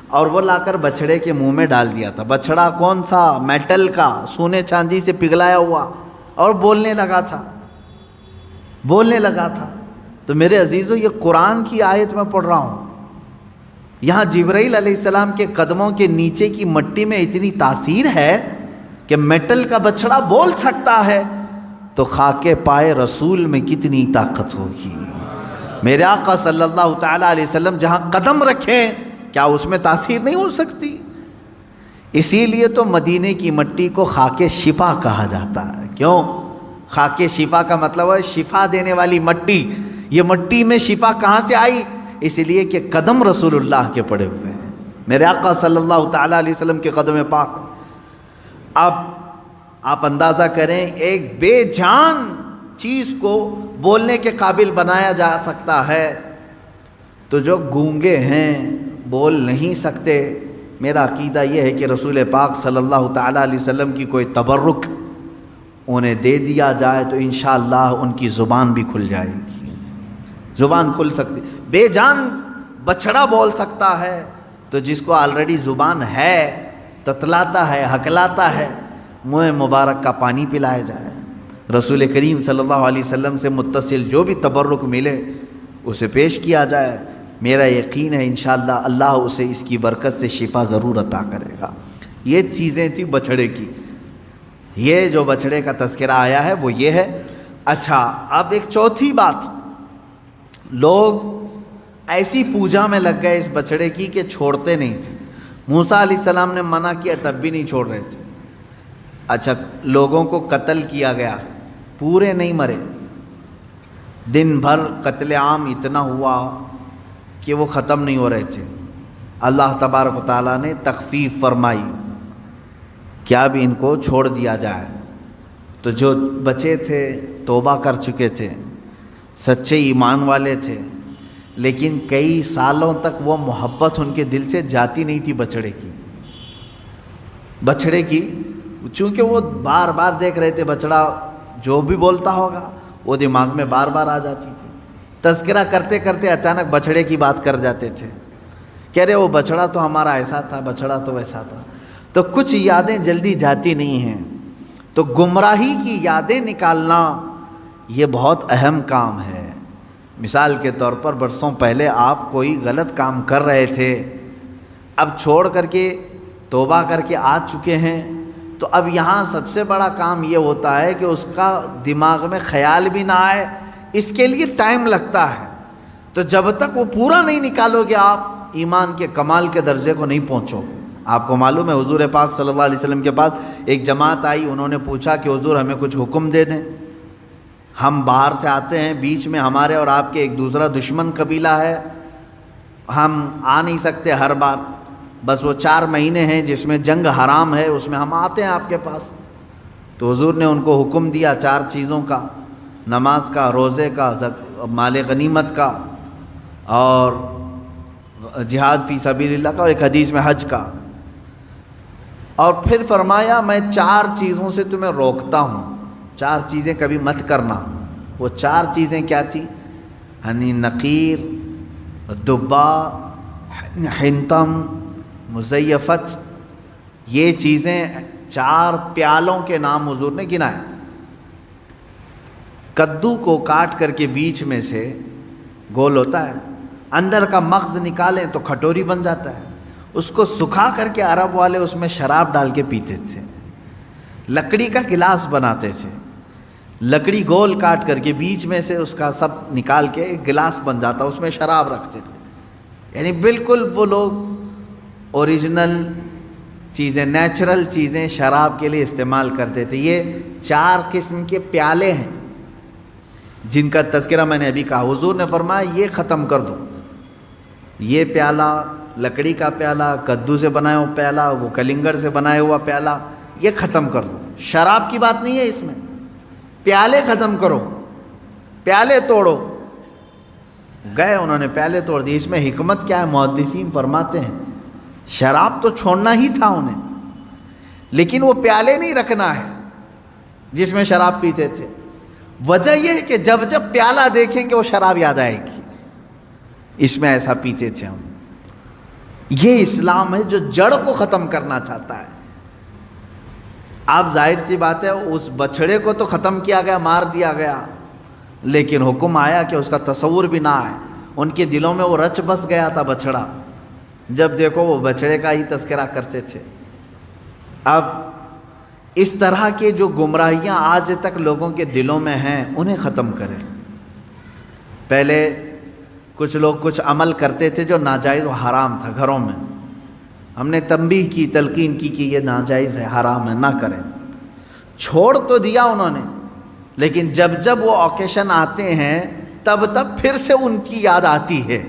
اور وہ لا کر بچھڑے کے منہ میں ڈال دیا تھا. بچھڑا کون سا؟ میٹل کا، سونے چاندی سے پگھلایا ہوا، اور بولنے لگا تھا. تو میرے عزیزو، یہ قرآن کی آیت میں پڑھ رہا ہوں. یہاں جبرائیل علیہ السلام کے قدموں کے نیچے کی مٹی میں اتنی تاثیر ہے کہ میٹل کا بچھڑا بول سکتا ہے، تو خاک پائے رسول میں کتنی طاقت ہوگی. میرے آقا صلی اللہ تعالیٰ علیہ وسلم جہاں قدم رکھیں، کیا اس میں تاثیر نہیں ہو سکتی؟ اسی لیے تو مدینے کی مٹی کو خاک شفا کہا جاتا ہے. کیوں؟ خاک شفا کا مطلب ہے شفا دینے والی مٹی. یہ مٹی میں شفا کہاں سے آئی؟ اس لیے کہ قدم رسول اللہ کے پڑے ہوئے ہیں، میرے آقا صلی اللہ تعالیٰ علیہ وسلم کے قدم پاک. اب آپ اندازہ کریں، ایک بے جان چیز کو بولنے کے قابل بنایا جا سکتا ہے، تو جو گونگے ہیں، بول نہیں سکتے، میرا عقیدہ یہ ہے کہ رسول پاک صلی اللہ تعالیٰ علیہ وسلم کی کوئی تبرک انہیں دے دیا جائے تو انشاءاللہ ان کی زبان بھی کھل جائے گی. زبان کھل سکتی. بے جان بچڑا بول سکتا ہے، تو جس کو آلریڈی زبان ہے، تتلاتا ہے، ہکلاتا ہے، منہ مبارک کا پانی پلایا جائے. رسول کریم صلی اللہ علیہ وسلم سے متصل جو بھی تبرک ملے اسے پیش کیا جائے. میرا یقین ہے انشاءاللہ اللہ اسے اس کی برکت سے شفا ضرور عطا کرے گا. یہ چیزیں تھی بچھڑے کی. یہ جو بچھڑے کا تذکرہ آیا ہے وہ یہ ہے. اچھا، اب ایک چوتھی بات، لوگ ایسی پوجا میں لگ گئے اس بچھڑے کی کہ چھوڑتے نہیں تھے. موسیٰ علیہ السلام نے منع کیا تب بھی نہیں چھوڑ رہے تھے. اچھا، لوگوں کو قتل کیا گیا، پورے نہیں مرے. دن بھر قتل عام اتنا ہوا کہ وہ ختم نہیں ہو رہے تھے. اللہ تبارک و تعالیٰ نے تخفیف فرمائی کہ اب ان کو چھوڑ دیا جائے. تو جو بچے تھے توبہ کر چکے تھے، سچے ایمان والے تھے، لیکن کئی سالوں تک وہ محبت ان کے دل سے جاتی نہیں تھی بچڑے کی، چونکہ وہ بار بار دیکھ رہے تھے بچڑا جو بھی بولتا ہوگا وہ دماغ میں بار بار آ جاتی تھی. تذکرہ کرتے کرتے اچانک بچڑے کی بات کر جاتے تھے، کہہ رہے وہ بچڑا تو ہمارا ایسا تھا، بچڑا تو ویسا تھا. تو کچھ یادیں جلدی جاتی نہیں ہیں. تو گمراہی کی یادیں نکالنا یہ بہت اہم کام ہے. مثال کے طور پر برسوں پہلے آپ کوئی غلط کام کر رہے تھے، اب چھوڑ کر کے توبہ کر کے آ چکے ہیں، تو اب یہاں سب سے بڑا کام یہ ہوتا ہے کہ اس کا دماغ میں خیال بھی نہ آئے. اس کے لیے ٹائم لگتا ہے. تو جب تک وہ پورا نہیں نکالو گے آپ ایمان کے کمال کے درجے کو نہیں پہنچو گے. آپ کو معلوم ہے حضور پاک صلی اللہ علیہ وسلم کے پاس ایک جماعت آئی، انہوں نے پوچھا کہ حضور ہمیں کچھ حکم دے دیں، ہم باہر سے آتے ہیں، بیچ میں ہمارے اور آپ کے ایک دوسرا دشمن قبیلہ ہے، ہم آ نہیں سکتے ہر بار، بس وہ 4 مہینے ہیں جس میں جنگ حرام ہے، اس میں ہم آتے ہیں آپ کے پاس. تو حضور نے ان کو حکم دیا 4 چیزوں کا، نماز کا، روزے کا، مال غنیمت کا، اور جہاد فی سبیل اللہ کا، اور ایک حدیث میں حج کا. اور پھر فرمایا میں 4 چیزوں سے تمہیں روکتا ہوں، 4 چیزیں کبھی مت کرنا. وہ 4 چیزیں کیا تھی؟ یعنی نقیر، دبا، حنتم، مزیفت. یہ چیزیں 4 پیالوں کے نام حضور نے گنائے. کدو کو کاٹ کر کے بیچ میں سے گول ہوتا ہے، اندر کا مغز نکالیں تو کھٹوری بن جاتا ہے. اس کو سکھا کر کے عرب والے اس میں شراب ڈال کے پیتے تھے. لکڑی کا گلاس بناتے تھے، لکڑی گول کاٹ کر کے بیچ میں سے اس کا سب نکال کے ایک گلاس بن جاتا، اس میں شراب رکھتے تھے. یعنی بالکل وہ لوگ اوریجنل چیزیں، نیچرل چیزیں شراب کے لیے استعمال کرتے تھے. یہ 4 قسم کے پیالے ہیں جن کا تذکرہ میں نے ابھی کہا. حضور نے فرمایا یہ ختم کر دو. یہ پیالہ، لکڑی کا پیالہ، کدو سے بنایا ہوا پیالہ، وہ کلنگڑ سے بنایا ہوا پیالہ، یہ ختم کر دو. شراب کی بات نہیں ہے اس میں، پیالے ختم کرو، پیالے توڑو. گئے انہوں نے پیالے توڑ دیے. اس میں حکمت کیا ہے؟ محدثین فرماتے ہیں شراب تو چھوڑنا ہی تھا انہیں، لیکن وہ پیالے نہیں رکھنا ہے جس میں شراب پیتے تھے. وجہ یہ ہے کہ جب جب پیالہ دیکھیں گے وہ شراب یاد آئے گی، اس میں ایسا پیتے تھے ہم. یہ اسلام ہے جو جڑ کو ختم کرنا چاہتا ہے. آپ ظاہر سی بات ہے اس بچڑے کو تو ختم کیا گیا، مار دیا گیا، لیکن حکم آیا کہ اس کا تصور بھی نہ آئے. ان کے دلوں میں وہ رچ بس گیا تھا بچڑا، جب دیکھو وہ بچڑے کا ہی تذکرہ کرتے تھے. اب اس طرح کے جو گمراہیاں آج تک لوگوں کے دلوں میں ہیں انہیں ختم کریں. پہلے کچھ لوگ کچھ عمل کرتے تھے جو ناجائز و حرام تھا گھروں میں، ہم نے تنبیہ کی، تلقین کی کہ یہ ناجائز ہے، حرام ہے، نہ کریں. چھوڑ تو دیا انہوں نے، لیکن جب جب وہ اوکیشن آتے ہیں تب پھر سے ان کی یاد آتی ہے.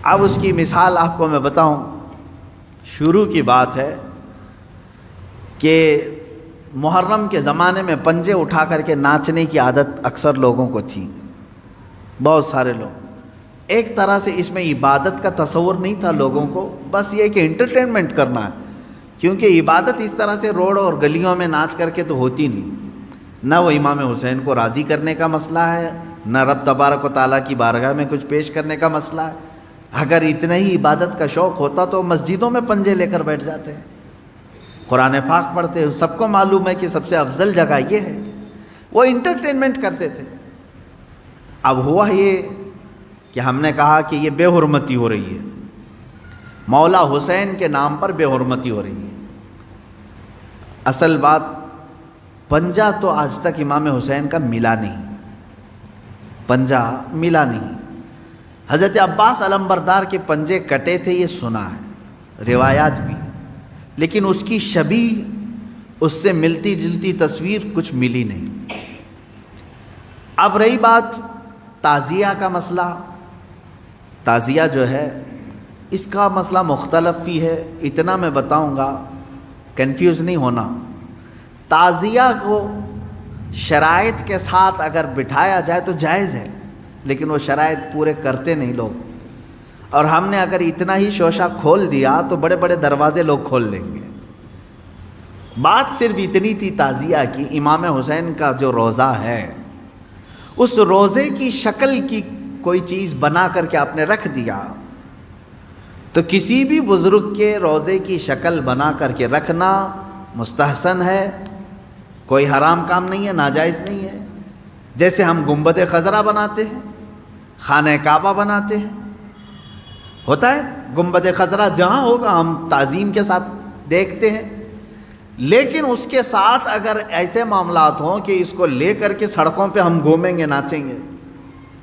اب اس کی مثال آپ کو میں بتاؤں. شروع کی بات ہے کہ محرم کے زمانے میں پنجے اٹھا کر کے ناچنے کی عادت اکثر لوگوں کو تھی، بہت سارے لوگ. ایک طرح سے اس میں عبادت کا تصور نہیں تھا لوگوں کو، بس یہ کہ انٹرٹینمنٹ کرنا ہے، کیونکہ عبادت اس طرح سے روڈ اور گلیوں میں ناچ کر کے تو ہوتی نہیں. نہ وہ امام حسین کو راضی کرنے کا مسئلہ ہے، نہ رب تبارک و تعالیٰ کی بارگاہ میں کچھ پیش کرنے کا مسئلہ ہے. اگر اتنا ہی عبادت کا شوق ہوتا تو مسجدوں میں پنجے لے کر بیٹھ جاتے ہیں، قرآن پاک پڑھتے ہیں. سب کو معلوم ہے کہ سب سے افضل جگہ یہ ہے. وہ انٹرٹینمنٹ کرتے تھے. اب ہوا یہ کہ ہم نے کہا کہ یہ بے حرمتی ہو رہی ہے، مولا حسین کے نام پر بے حرمتی ہو رہی ہے. اصل بات پنجہ تو آج تک امام حسین کا ملا نہیں، پنجہ ملا نہیں. حضرت عباس علمبردار کے پنجے کٹے تھے یہ سنا ہے، روایات بھی، لیکن اس کی شبیہ، اس سے ملتی جلتی تصویر کچھ ملی نہیں. اب رہی بات تعزیہ کا مسئلہ. تعزیہ جو ہے اس کا مسئلہ مختلف بھی ہے. اتنا میں بتاؤں گا، کنفیوز نہیں ہونا. تعزیہ کو شرائط کے ساتھ اگر بٹھایا جائے تو جائز ہے، لیکن وہ شرائط پورے کرتے نہیں لوگ. اور ہم نے اگر اتنا ہی شوشہ کھول دیا تو بڑے بڑے دروازے لوگ کھول دیں گے. بات صرف اتنی تھی تعزیہ کی. امام حسین کا جو روضہ ہے اس روضے کی شکل کی کوئی چیز بنا کر کے آپ نے رکھ دیا، تو کسی بھی بزرگ کے روضے کی شکل بنا کر کے رکھنا مستحسن ہے، کوئی حرام کام نہیں ہے، ناجائز نہیں ہے. جیسے ہم گنبد خضرا بناتے ہیں، خانہ کعبہ بناتے ہیں، ہوتا ہے گنبد خضرا جہاں ہوگا ہم تعظیم کے ساتھ دیکھتے ہیں. لیکن اس کے ساتھ اگر ایسے معاملات ہوں کہ اس کو لے کر کے سڑکوں پہ ہم گھومیں گے، ناچیں گے،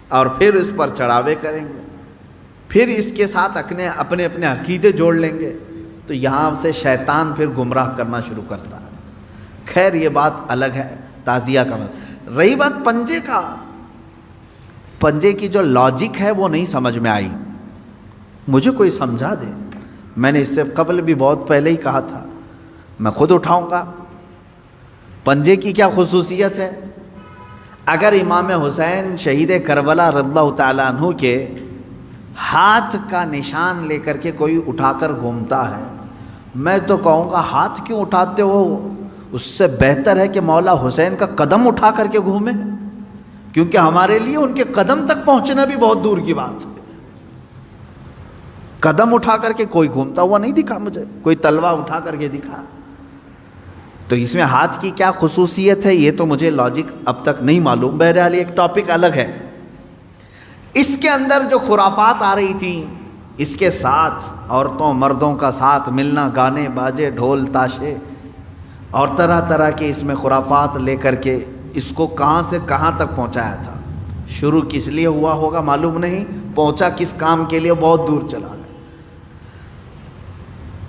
اور پھر اس پر چڑھاوے کریں گے، پھر اس کے ساتھ اپنے عقیدے جوڑ لیں گے، تو یہاں سے شیطان پھر گمراہ کرنا شروع کرتا ہے. خیر یہ بات الگ ہے تعزیہ کا. رہی بات پنجے کا، پنجے کی جو لاجک ہے وہ نہیں سمجھ میں آئی. مجھے کوئی سمجھا دے. میں نے اس سے قبل بھی بہت پہلے ہی کہا تھا، میں خود اٹھاؤں گا. پنجے کی کیا خصوصیت ہے؟ اگر امام حسین شہید کربلا رضی اللہ تعالیٰ عنہ کے ہاتھ کا نشان لے کر کے کوئی اٹھا کر گھومتا ہے، میں تو کہوں گا ہاتھ کیوں اٹھاتے ہو؟ اس سے بہتر ہے کہ مولا حسین کا قدم اٹھا کر کے گھومیں، کیونکہ ہمارے لیے ان کے قدم تک پہنچنا بھی بہت دور کی بات ہے. قدم اٹھا کر کے کوئی گھومتا ہوا نہیں دکھا مجھے، کوئی تلوار اٹھا کر کے دکھا. تو اس میں ہاتھ کی کیا خصوصیت ہے یہ تو مجھے لاجک اب تک نہیں معلوم. بہرحال ایک ٹاپک الگ ہے. اس کے اندر جو خرافات آ رہی تھیں، اس کے ساتھ عورتوں مردوں کا ساتھ ملنا، گانے باجے ڈھول تاشے اور طرح طرح کے اس میں خرافات لے کر کے اس کو کہاں سے کہاں تک پہنچایا تھا. شروع کس لیے ہوا ہوگا معلوم نہیں، پہنچا کس کام کے لیے بہت دور چلا گیا.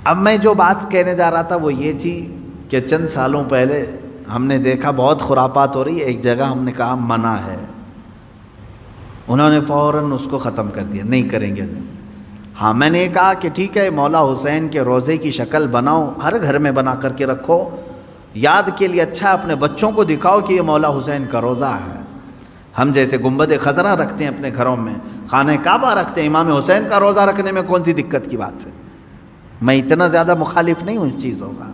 اب میں جو بات کہنے جا رہا تھا وہ یہ تھی کہ چند سالوں پہلے ہم نے دیکھا بہت خرافات ہو رہی ہے. ایک جگہ ہم نے کہا منع ہے، انہوں نے فوراً اس کو ختم کر دیا، نہیں کریں گے. ہاں میں نے کہا کہ ٹھیک ہے مولا حسین کے روضے کی شکل بناؤ، ہر گھر میں بنا کر کے رکھو، یاد کے لیے اچھا اپنے بچوں کو دکھاؤ کہ یہ مولا حسین کا روضہ ہے. ہم جیسے گنبد خضرا رکھتے ہیں اپنے گھروں میں، خانہ کعبہ رکھتے ہیں، امام حسین کا روضہ رکھنے میں کون سی دقت کی بات ہے؟ میں اتنا زیادہ مخالف نہیں ہوں اس چیزوں کا.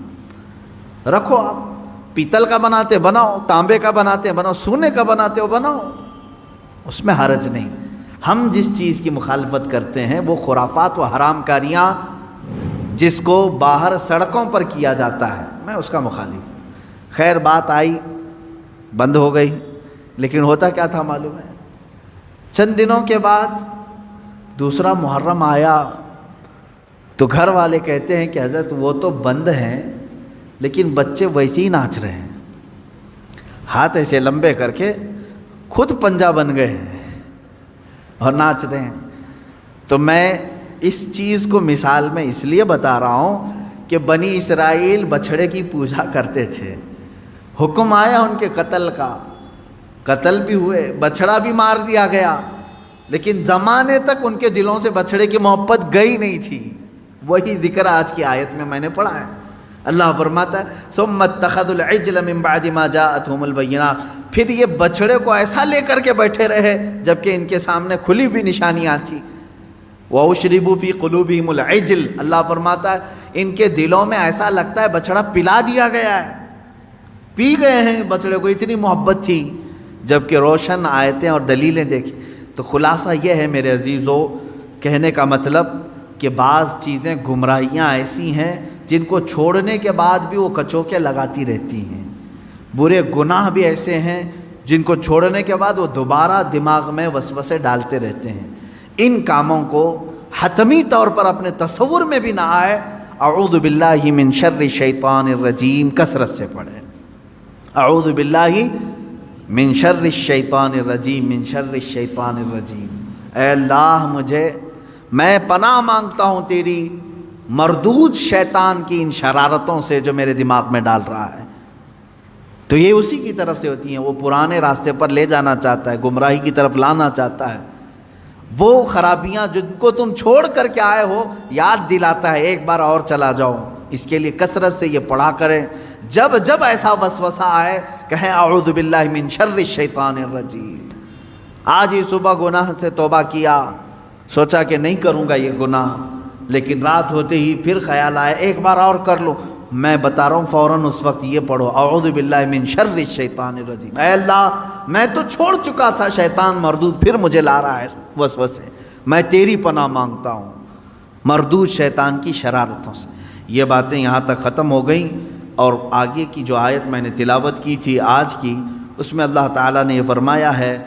رکھو، آپ پیتل کا بناتے بناؤ، تانبے کا بناتے بناؤ، سونے کا بناتے ہو بناؤ، اس میں حرج نہیں. ہم جس چیز کی مخالفت کرتے ہیں وہ خرافات و حرام کاریاں جس کو باہر سڑکوں پر کیا جاتا ہے، میں اس کا مخالف۔ خیر بات آئی، بند ہو گئی، لیکن ہوتا کیا تھا معلوم ہے؟ چند دنوں کے بعد دوسرا محرم آیا تو گھر والے کہتے ہیں کہ حضرت وہ تو بند ہیں لیکن بچے ویسے ہی ناچ رہے ہیں، ہاتھ ایسے لمبے کر کے خود پنجہ بن گئے ہیں اور ناچ رہے ہیں۔ تو میں اس چیز کو مثال میں اس لیے بتا رہا ہوں کہ بنی اسرائیل بچھڑے کی پوجا کرتے تھے، حکم آیا ان کے قتل کا، قتل بھی ہوئے، بچھڑا بھی مار دیا گیا، لیکن زمانے تک ان کے دلوں سے بچھڑے کی محبت گئی نہیں تھی۔ وہی ذکر آج کی آیت میں نے پڑھا ہے۔ اللہ فرماتا ہے ثم اتخذوا العجل من بعد ما جاءتهم البینات، پھر یہ بچھڑے کو ایسا لے کر کے بیٹھے رہے جبکہ ان کے سامنے کھلی ہوئی نشانیاں تھیں۔ وَأُشْرِبُوا فِي قُلُوبِهِمُ الْعِجْلَ، اللہ فرماتا ہے ان کے دلوں میں ایسا لگتا ہے بچڑا پلا دیا گیا ہے، پی گئے ہیں بچڑے کو، اتنی محبت تھی، جبکہ روشن آیتیں اور دلیلیں دیکھی۔ تو خلاصہ یہ ہے میرے عزیزو، کہنے کا مطلب کہ بعض چیزیں گمراہیاں ایسی ہیں جن کو چھوڑنے کے بعد بھی وہ کچوکے لگاتی رہتی ہیں، برے گناہ بھی ایسے ہیں جن کو چھوڑنے کے بعد وہ دوبارہ دماغ میں وسوسے ڈالتے رہتے ہیں۔ ان کاموں کو حتمی طور پر اپنے تصور میں بھی نہ آئے۔ اعوذ باللہ من شر الشیطان الرجیم کثرت سے پڑھیں، اعوذ باللہ من شر الشیطان الرجیم، من شر الشیطان الرجیم۔ اے اللہ میں پناہ مانگتا ہوں تیری مردود شیطان کی ان شرارتوں سے جو میرے دماغ میں ڈال رہا ہے۔ تو یہ اسی کی طرف سے ہوتی ہیں، وہ پرانے راستے پر لے جانا چاہتا ہے، گمراہی کی طرف لانا چاہتا ہے۔ وہ خرابیاں جن کو تم چھوڑ کر کے آئے ہو یاد دلاتا ہے ایک بار اور چلا جاؤ۔ اس کے لیے کثرت سے یہ پڑھا کریں، جب جب ایسا وسوسہ آئے کہیں اعوذ باللہ من شر الشیطان الرجیم۔ آج ہی صبح گناہ سے توبہ کیا، سوچا کہ نہیں کروں گا یہ گناہ، لیکن رات ہوتے ہی پھر خیال آیا ایک بار اور کر لوں، میں بتا رہا ہوں فوراً اس وقت یہ پڑھو اعوذ باللہ من شر الشیطان الرجیم۔ اے اللہ میں تو چھوڑ چکا تھا شیطان مردود، پھر مجھے لا رہا ہے وسوسے، میں تیری پناہ مانگتا ہوں مردود شیطان کی شرارتوں سے۔ یہ باتیں یہاں تک ختم ہو گئیں، اور آگے کی جو آیت میں نے تلاوت کی تھی آج کی، اس میں اللہ تعالیٰ نے یہ فرمایا ہے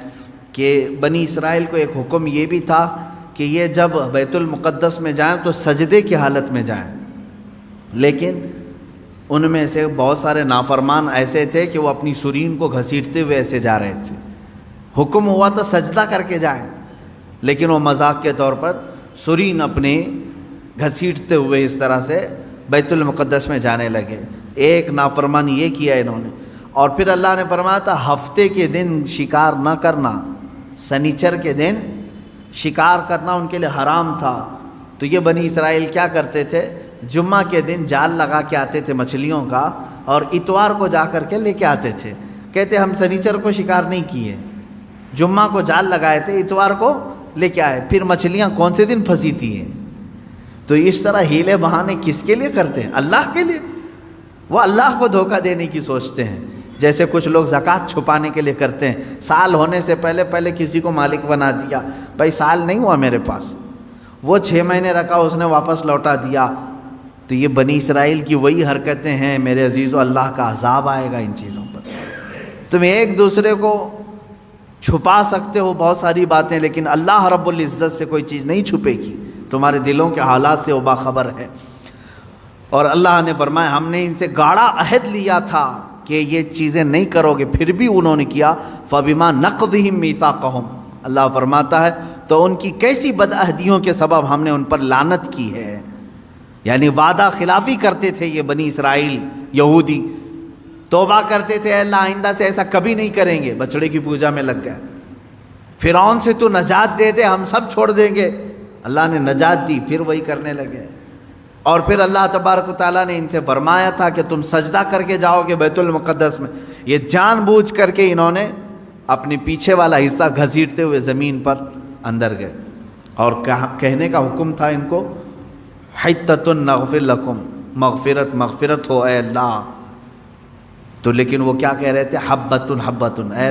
کہ بنی اسرائیل کو ایک حکم یہ بھی تھا کہ یہ جب بیت المقدس میں جائیں تو سجدے کی حالت میں جائیں، لیکن ان میں سے بہت سارے نافرمان ایسے تھے کہ وہ اپنی سرین کو گھسیٹتے ہوئے ایسے جا رہے تھے۔ حکم ہوا تو سجدہ کر کے جائیں، لیکن وہ مذاق کے طور پر سرین اپنے گھسیٹتے ہوئے اس طرح سے بیت المقدس میں جانے لگے۔ ایک نافرمانی یہ کیا انہوں نے، اور پھر اللہ نے فرمایا تھا ہفتے کے دن شکار نہ کرنا، سنیچر کے دن شکار کرنا ان کے لیے حرام تھا۔ تو یہ بنی اسرائیل کیا کرتے تھے، جمعہ کے دن جال لگا کے آتے تھے مچھلیوں کا، اور اتوار کو جا کر کے لے کے آتے تھے، کہتے ہم سنیچر کو شکار نہیں کیے، جمعہ کو جال لگائے تھے، اتوار کو لے کے آئے، پھر مچھلیاں کون سے دن پھنسی تھی ہیں۔ تو اس طرح ہیلے بہانے کس کے لیے کرتے ہیں؟ اللہ کے لیے۔ وہ اللہ کو دھوکہ دینے کی سوچتے ہیں، جیسے کچھ لوگ زکوٰۃ چھپانے کے لیے کرتے ہیں، سال ہونے سے پہلے کسی کو مالک بنا دیا، بھائی سال نہیں ہوا میرے پاس، وہ 6 مہینے رکھا اس نے واپس لوٹا دیا۔ تو یہ بنی اسرائیل کی وہی حرکتیں ہیں میرے عزیزو، اللہ کا عذاب آئے گا ان چیزوں پر۔ تم ایک دوسرے کو چھپا سکتے ہو بہت ساری باتیں، لیکن اللہ رب العزت سے کوئی چیز نہیں چھپے گی، تمہارے دلوں کے حالات سے وہ باخبر ہے۔ اور اللہ نے فرمایا ہم نے ان سے گاڑا عہد لیا تھا کہ یہ چیزیں نہیں کرو گے، پھر بھی انہوں نے کیا۔ فَبِمَا نَقْضِهِمْ مِيثَاقَهُمْ، اللہ فرماتا ہے تو ان کی کیسی بدعہدیوں کے سبب ہم نے ان پر لعنت کی ہے۔ یعنی وعدہ خلافی کرتے تھے یہ بنی اسرائیل یہودی، توبہ کرتے تھے اللہ آئندہ سے ایسا کبھی نہیں کریں گے، بچڑے کی پوجا میں لگ گئے۔ فرعون سے تو نجات دے دے ہم سب چھوڑ دیں گے، اللہ نے نجات دی، پھر وہی کرنے لگے۔ اور پھر اللہ تبارک و تعالیٰ نے ان سے فرمایا تھا کہ تم سجدہ کر کے جاؤ گے بیت المقدس میں، یہ جان بوجھ کر کے انہوں نے اپنے پیچھے والا حصہ گھسیٹتے ہوئے زمین پر اندر گئے، اور کہنے کا حکم تھا ان کو حتۃ نغفر لکم، مغفرت ہو اے اللہ۔ تو لیکن وہ کیا کہہ رہے تھے، حبۃ، اے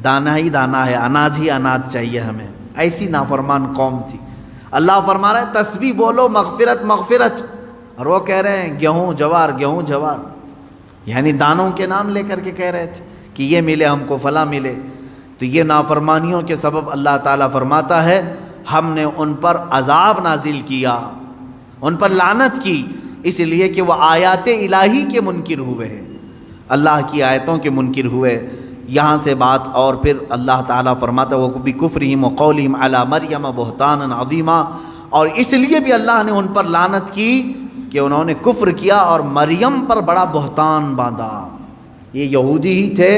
دانہ ہی دانہ ہے، اناج ہی اناج چاہیے ہمیں، ایسی نافرمان قوم تھی. اللہ فرما رہا ہے تسبیح بولو مغفرت مغفرت، اور وہ کہہ رہے ہیں گیہوں جوار گیہوں جوار، یعنی دانوں کے نام لے کر کے کہہ رہے تھے کہ یہ ملے ہم کو فلاں ملے. تو یہ نافرمانیوں کے سبب اللہ تعالیٰ فرماتا ہے ہم نے ان پر عذاب نازل کیا، ان پر لعنت کی، اس لیے کہ وہ آیات الہی کے منکر ہوئے ہیں، اللہ کی آیتوں کے منکر ہوئے. یہاں سے بات اور پھر اللہ تعالیٰ فرماتا ہے وَبِكُفْرِهِمْ وَقَوْلِهِمْ عَلَى مَرْيَمَ بُهْتَانًا عَظِيمًا، اور اس لیے بھی اللہ نے ان پر لعنت کی کہ انہوں نے کفر کیا اور مریم پر بڑا بہتان باندھا. یہ یہودی ہی تھے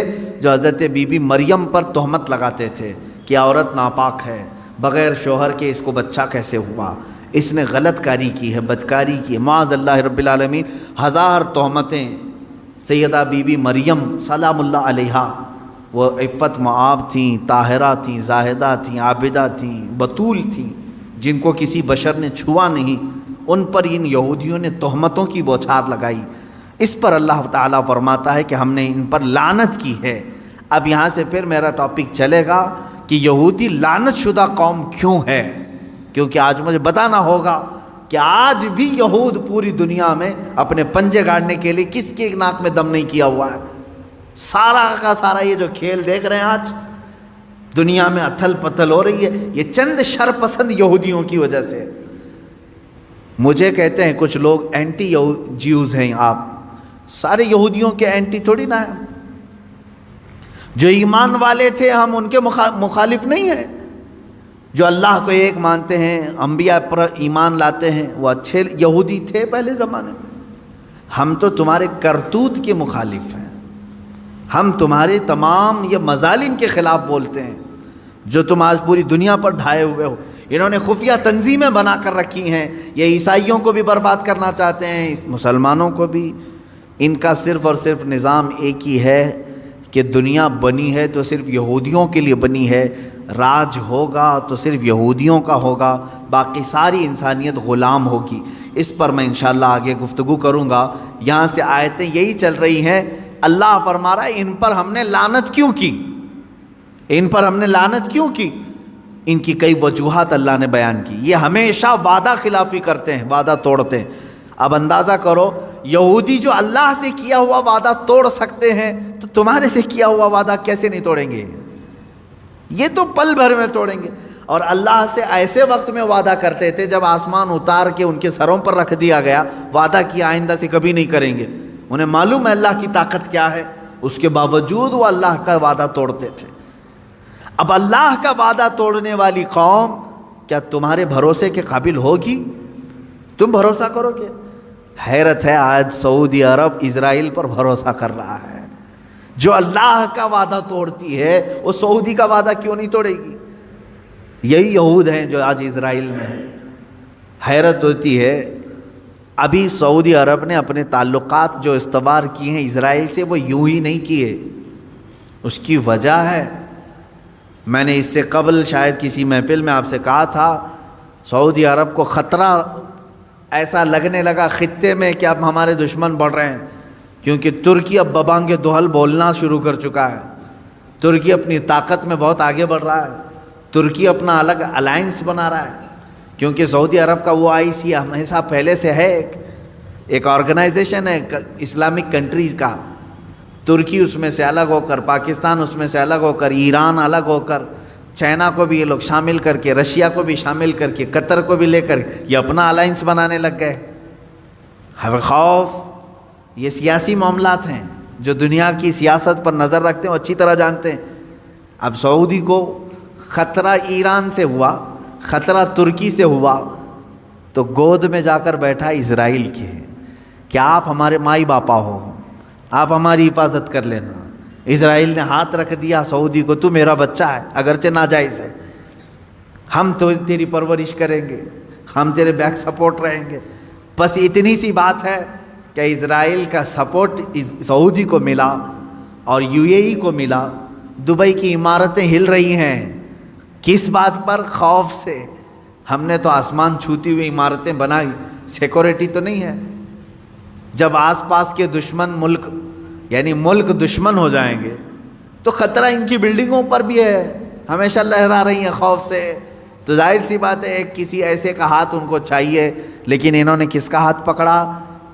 جو حضرت بی بی مریم پر تہمت لگاتے تھے کہ عورت ناپاک ہے، بغیر شوہر کے اس کو بچہ کیسے ہوا، اس نے غلط کاری کی ہے، بدکاری کی ہے، معاذ اللہ رب العالمین. ہزار تہمتیں سیدہ بی بی مریم سلام اللہ علیہا، وہ عفت معاب تھیں، طاہرہ تھیں، زاہدہ تھیں، عابدہ تھیں، بطول تھیں، جن کو کسی بشر نے چھوا نہیں، ان پر ان یہودیوں نے تہمتوں کی بوچھار لگائی. اس پر اللہ تعالیٰ فرماتا ہے کہ ہم نے ان پر لعنت کی ہے. اب یہاں سے پھر میرا ٹاپک چلے گا کہ یہودی لعنت شدہ قوم کیوں ہے، کیونکہ آج مجھے بتانا ہوگا کہ آج بھی یہود پوری دنیا میں اپنے پنجے گاڑنے کے لیے کس کے ناک میں دم نہیں کیا ہوا ہے. سارا کا سارا یہ جو کھیل دیکھ رہے ہیں آج دنیا میں اتھل پتھل ہو رہی ہے، یہ چند شرپسند یہودیوں کی وجہ سے. مجھے کہتے ہیں کچھ لوگ اینٹی جیوز ہیں، آپ سارے یہودیوں کے اینٹی تھوڑی نہ ہیں. جو ایمان والے تھے ہم ان کے مخالف نہیں ہیں، جو اللہ کو ایک مانتے ہیں، انبیاء پر ایمان لاتے ہیں، وہ اچھے یہودی تھے پہلے زمانے میں. ہم تو تمہارے کرتوت کے مخالف ہیں، ہم تمہارے تمام یہ مظالم کے خلاف بولتے ہیں جو تم آج پوری دنیا پر ڈھائے ہوئے ہو. انہوں نے خفیہ تنظیمیں بنا کر رکھی ہیں، یہ عیسائیوں کو بھی برباد کرنا چاہتے ہیں، مسلمانوں کو بھی. ان کا صرف اور صرف نظام ایک ہی ہے کہ دنیا بنی ہے تو صرف یہودیوں کے لیے بنی ہے، راج ہوگا تو صرف یہودیوں کا ہوگا، باقی ساری انسانیت غلام ہوگی. اس پر میں انشاءاللہ آگے گفتگو کروں گا. یہاں سے آیتیں یہی چل رہی ہیں. اللہ فرما رہا ہے ان پر ہم نے لعنت کیوں کی، ان پر ہم نے لعنت کیوں کی. ان کی کئی وجوہات اللہ نے بیان کی. یہ ہمیشہ وعدہ خلافی کرتے ہیں، وعدہ توڑتے ہیں. اب اندازہ کرو یہودی جو اللہ سے کیا ہوا وعدہ توڑ سکتے ہیں تو تمہارے سے کیا ہوا وعدہ کیسے نہیں توڑیں گے؟ یہ تو پل بھر میں توڑیں گے. اور اللہ سے ایسے وقت میں وعدہ کرتے تھے جب آسمان اتار کے ان کے سروں پر رکھ دیا گیا، وعدہ کیا آئندہ سے کبھی نہیں کریں گے. انہیں معلوم ہے اللہ کی طاقت کیا ہے، اس کے باوجود وہ اللہ کا وعدہ توڑتے تھے. اب اللہ کا وعدہ توڑنے والی قوم کیا تمہارے بھروسے کے قابل ہوگی؟ تم بھروسہ کرو گے؟ حیرت ہے آج سعودی عرب اسرائیل پر بھروسہ کر رہا ہے. جو اللہ کا وعدہ توڑتی ہے وہ سعودی کا وعدہ کیوں نہیں توڑے گی؟ یہی یہود ہیں جو آج اسرائیل میں ہیں. حیرت ہوتی ہے. ابھی سعودی عرب نے اپنے تعلقات جو استوار کیے ہیں اسرائیل سے وہ یوں ہی نہیں کیے. اس کی وجہ ہے، میں نے اس سے قبل شاید کسی محفل میں آپ سے کہا تھا، سعودی عرب کو خطرہ ایسا لگنے لگا خطے میں کہ اب ہمارے دشمن بڑھ رہے ہیں، کیونکہ ترکی اب ببانگ دہل بولنا شروع کر چکا ہے. ترکی اپنی طاقت میں بہت آگے بڑھ رہا ہے. ترکی اپنا الگ الائنس بنا رہا ہے، کیونکہ سعودی عرب کا وہ IC ہمیشہ پہلے سے ہے، ایک آرگنائزیشن ہے اسلامک کنٹریز کا. ترکی اس میں سے الگ ہو کر، پاکستان اس میں سے الگ ہو کر، ایران الگ ہو کر، چائنا کو بھی یہ لوگ شامل کر کے، رشیا کو بھی شامل کر کے، قطر کو بھی لے کر یہ اپنا الائنس بنانے لگ گئے. خوف، یہ سیاسی معاملات ہیں جو دنیا کی سیاست پر نظر رکھتے ہیں، وہ اچھی طرح جانتے ہیں. اب سعودی کو خطرہ ایران سے ہوا، خطرہ ترکی سے ہوا، تو گود میں جا کر بیٹھا اسرائیل کے کہ آپ ہمارے مائی باپا ہو، آپ ہماری حفاظت کر لینا. اسرائیل نے ہاتھ رکھ دیا سعودی کو، تو میرا بچہ ہے اگرچہ ناجائز ہے، ہم تو تیری پرورش کریں گے، ہم تیرے بیک سپورٹ رہیں گے. بس اتنی سی بات ہے کہ اسرائیل کا سپورٹ سعودی کو ملا اور UAE کو ملا. دبئی کی عمارتیں ہل رہی ہیں. کس بات پر؟ خوف سے. ہم نے تو آسمان چھوتی ہوئی عمارتیں بنائی، سیکورٹی تو نہیں ہے. جب آس پاس کے دشمن ملک یعنی ملک دشمن ہو جائیں گے تو خطرہ ان کی بلڈنگوں پر بھی ہے، ہمیشہ لہرا رہی ہیں خوف سے. تو ظاہر سی بات ہے ایک کسی ایسے کا ہاتھ ان کو چاہیے، لیکن انہوں نے کس کا ہاتھ پکڑا؟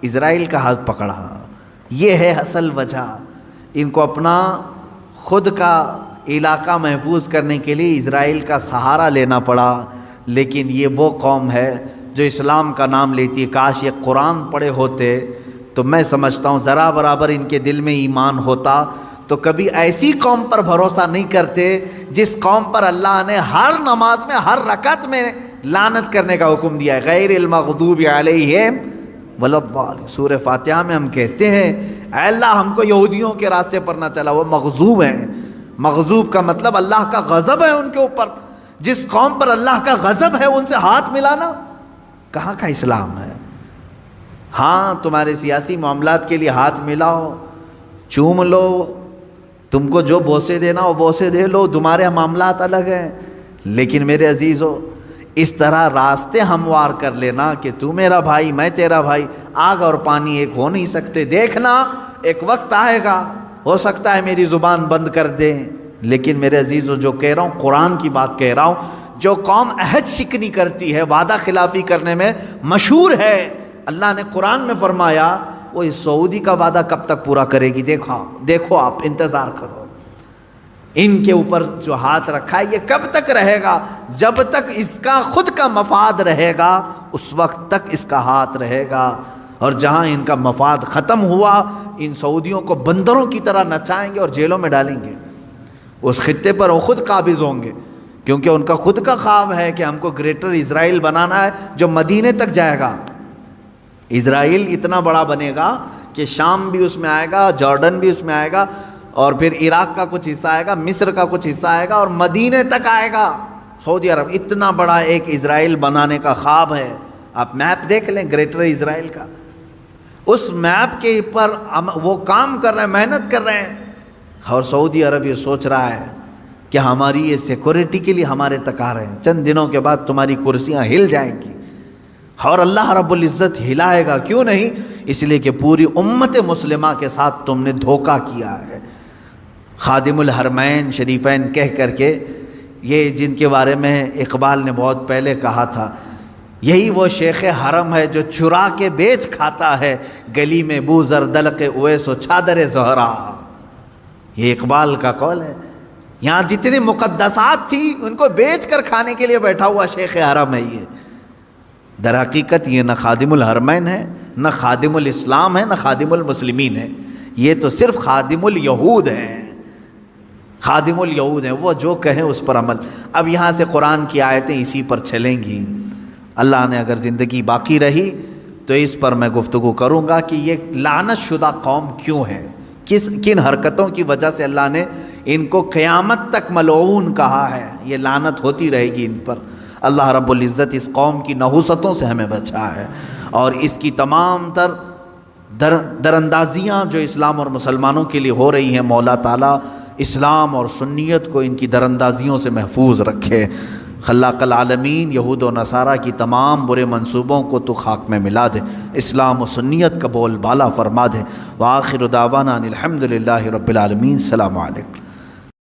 اسرائیل کا ہاتھ پکڑا۔ یہ ہے اصل وجہ، ان کو اپنا خود کا علاقہ محفوظ کرنے کے لیے اسرائیل کا سہارا لینا پڑا۔ لیکن یہ وہ قوم ہے جو اسلام کا نام لیتی ہے۔ کاش یہ قرآن پڑھے ہوتے تو میں سمجھتا ہوں ذرا برابر ان کے دل میں ایمان ہوتا تو کبھی ایسی قوم پر بھروسہ نہیں کرتے جس قوم پر اللہ نے ہر نماز میں ہر رکعت میں لعنت کرنے کا حکم دیا ہے، غیر المغضوب علیہم ولا الضالین۔ سورہ فاتحہ میں ہم کہتے ہیں اے اللہ ہم کو یہودیوں کے راستے پر نہ چلا، وہ مغضوب ہیں۔ مغضوب کا مطلب اللہ کا غضب ہے ان کے اوپر۔ جس قوم پر اللہ کا غضب ہے ان سے ہاتھ ملانا کہاں کا اسلام ہے؟ ہاں تمہارے سیاسی معاملات کے لیے ہاتھ ملاؤ، چوم لو، تم کو جو بوسے دینا وہ بوسے دے لو، تمہارے معاملات الگ ہیں۔ لیکن میرے عزیزو اس طرح راستے ہموار کر لینا کہ تو میرا بھائی میں تیرا بھائی، آگ اور پانی ایک ہو نہیں سکتے۔ دیکھنا ایک وقت آئے گا، ہو سکتا ہے میری زبان بند کر دیں، لیکن میرے عزیزو جو کہہ رہا ہوں قرآن کی بات کہہ رہا ہوں۔ جو قوم عہد شکنی کرتی ہے، وعدہ خلافی کرنے میں مشہور ہے، اللہ نے قرآن میں فرمایا وہ اس سعودی کا وعدہ کب تک پورا کرے گی؟ دیکھو آپ انتظار کرو۔ ان کے اوپر جو ہاتھ رکھا ہے یہ کب تک رہے گا؟ جب تک اس کا خود کا مفاد رہے گا اس وقت تک اس کا ہاتھ رہے گا، اور جہاں ان کا مفاد ختم ہوا ان سعودیوں کو بندروں کی طرح نچائیں گے اور جیلوں میں ڈالیں گے۔ اس خطے پر وہ خود قابض ہوں گے، کیونکہ ان کا خود کا خواب ہے کہ ہم کو گریٹر اسرائیل بنانا ہے جو مدینے تک جائے گا۔ اسرائیل اتنا بڑا بنے گا کہ شام بھی اس میں آئے گا، جارڈن بھی اس میں آئے گا، اور پھر عراق کا کچھ حصہ آئے گا، مصر کا کچھ حصہ آئے گا، اور مدینے تک آئے گا سعودی عرب۔ اتنا بڑا ایک اسرائیل بنانے کا خواب ہے۔ آپ میپ دیکھ لیں گریٹر اسرائیل کا، اس میپ کے پر وہ کام کر رہے ہیں، محنت کر رہے ہیں، اور سعودی عرب یہ سوچ رہا ہے کہ ہماری یہ سیکورٹی کے لیے ہمارے تک آ رہے ہیں، چند دنوں کے بعد تمہاری کرسیاں ہل جائیں گی، اور اللہ رب العزت ہلائے گا۔ کیوں نہیں؟ اس لیے کہ پوری امت مسلمہ کے ساتھ تم نے دھوکہ کیا ہے۔ خادم الحرمین شریفین کہہ کر کے، یہ جن کے بارے میں اقبال نے بہت پہلے کہا تھا، یہی وہ شیخ حرم ہے جو چرا کے بیچ کھاتا ہے، گلی میں بو زردلق اویس و چادر زہرا۔ یہ اقبال کا قول ہے۔ یہاں جتنی مقدسات تھی ان کو بیچ کر کھانے کے لیے بیٹھا ہوا شیخ حرم ہے یہ۔ در حقیقت یہ نہ خادم الحرمین ہے، نہ خادم الاسلام ہے، نہ خادم المسلمین ہے، یہ تو صرف خادم الیہود ہے۔ خادم الیہود ہیں، وہ جو کہیں اس پر عمل۔ اب یہاں سے قرآن کی آیتیں اسی پر چلیں گی۔ اللہ نے اگر زندگی باقی رہی تو اس پر میں گفتگو کروں گا کہ یہ لعنت شدہ قوم کیوں ہے، کن حرکتوں کی وجہ سے اللہ نے ان کو قیامت تک ملعون کہا ہے۔ یہ لعنت ہوتی رہے گی ان پر۔ اللہ رب العزت اس قوم کی نحوستوں سے ہمیں بچا ہے، اور اس کی تمام تر دراندازیاں جو اسلام اور مسلمانوں کے لیے ہو رہی ہیں، مولا تعالیٰ اسلام اور سنیت کو ان کی دراندازیوں سے محفوظ رکھے۔ خلاق العالمین یہود و نصارہ کی تمام برے منصوبوں کو تو خاک میں ملا دے، اسلام و سنیت کا بول بالا فرما دے۔ وآخر دعوانا ان الحمد للہ رب العالمین۔ السلام علیکم۔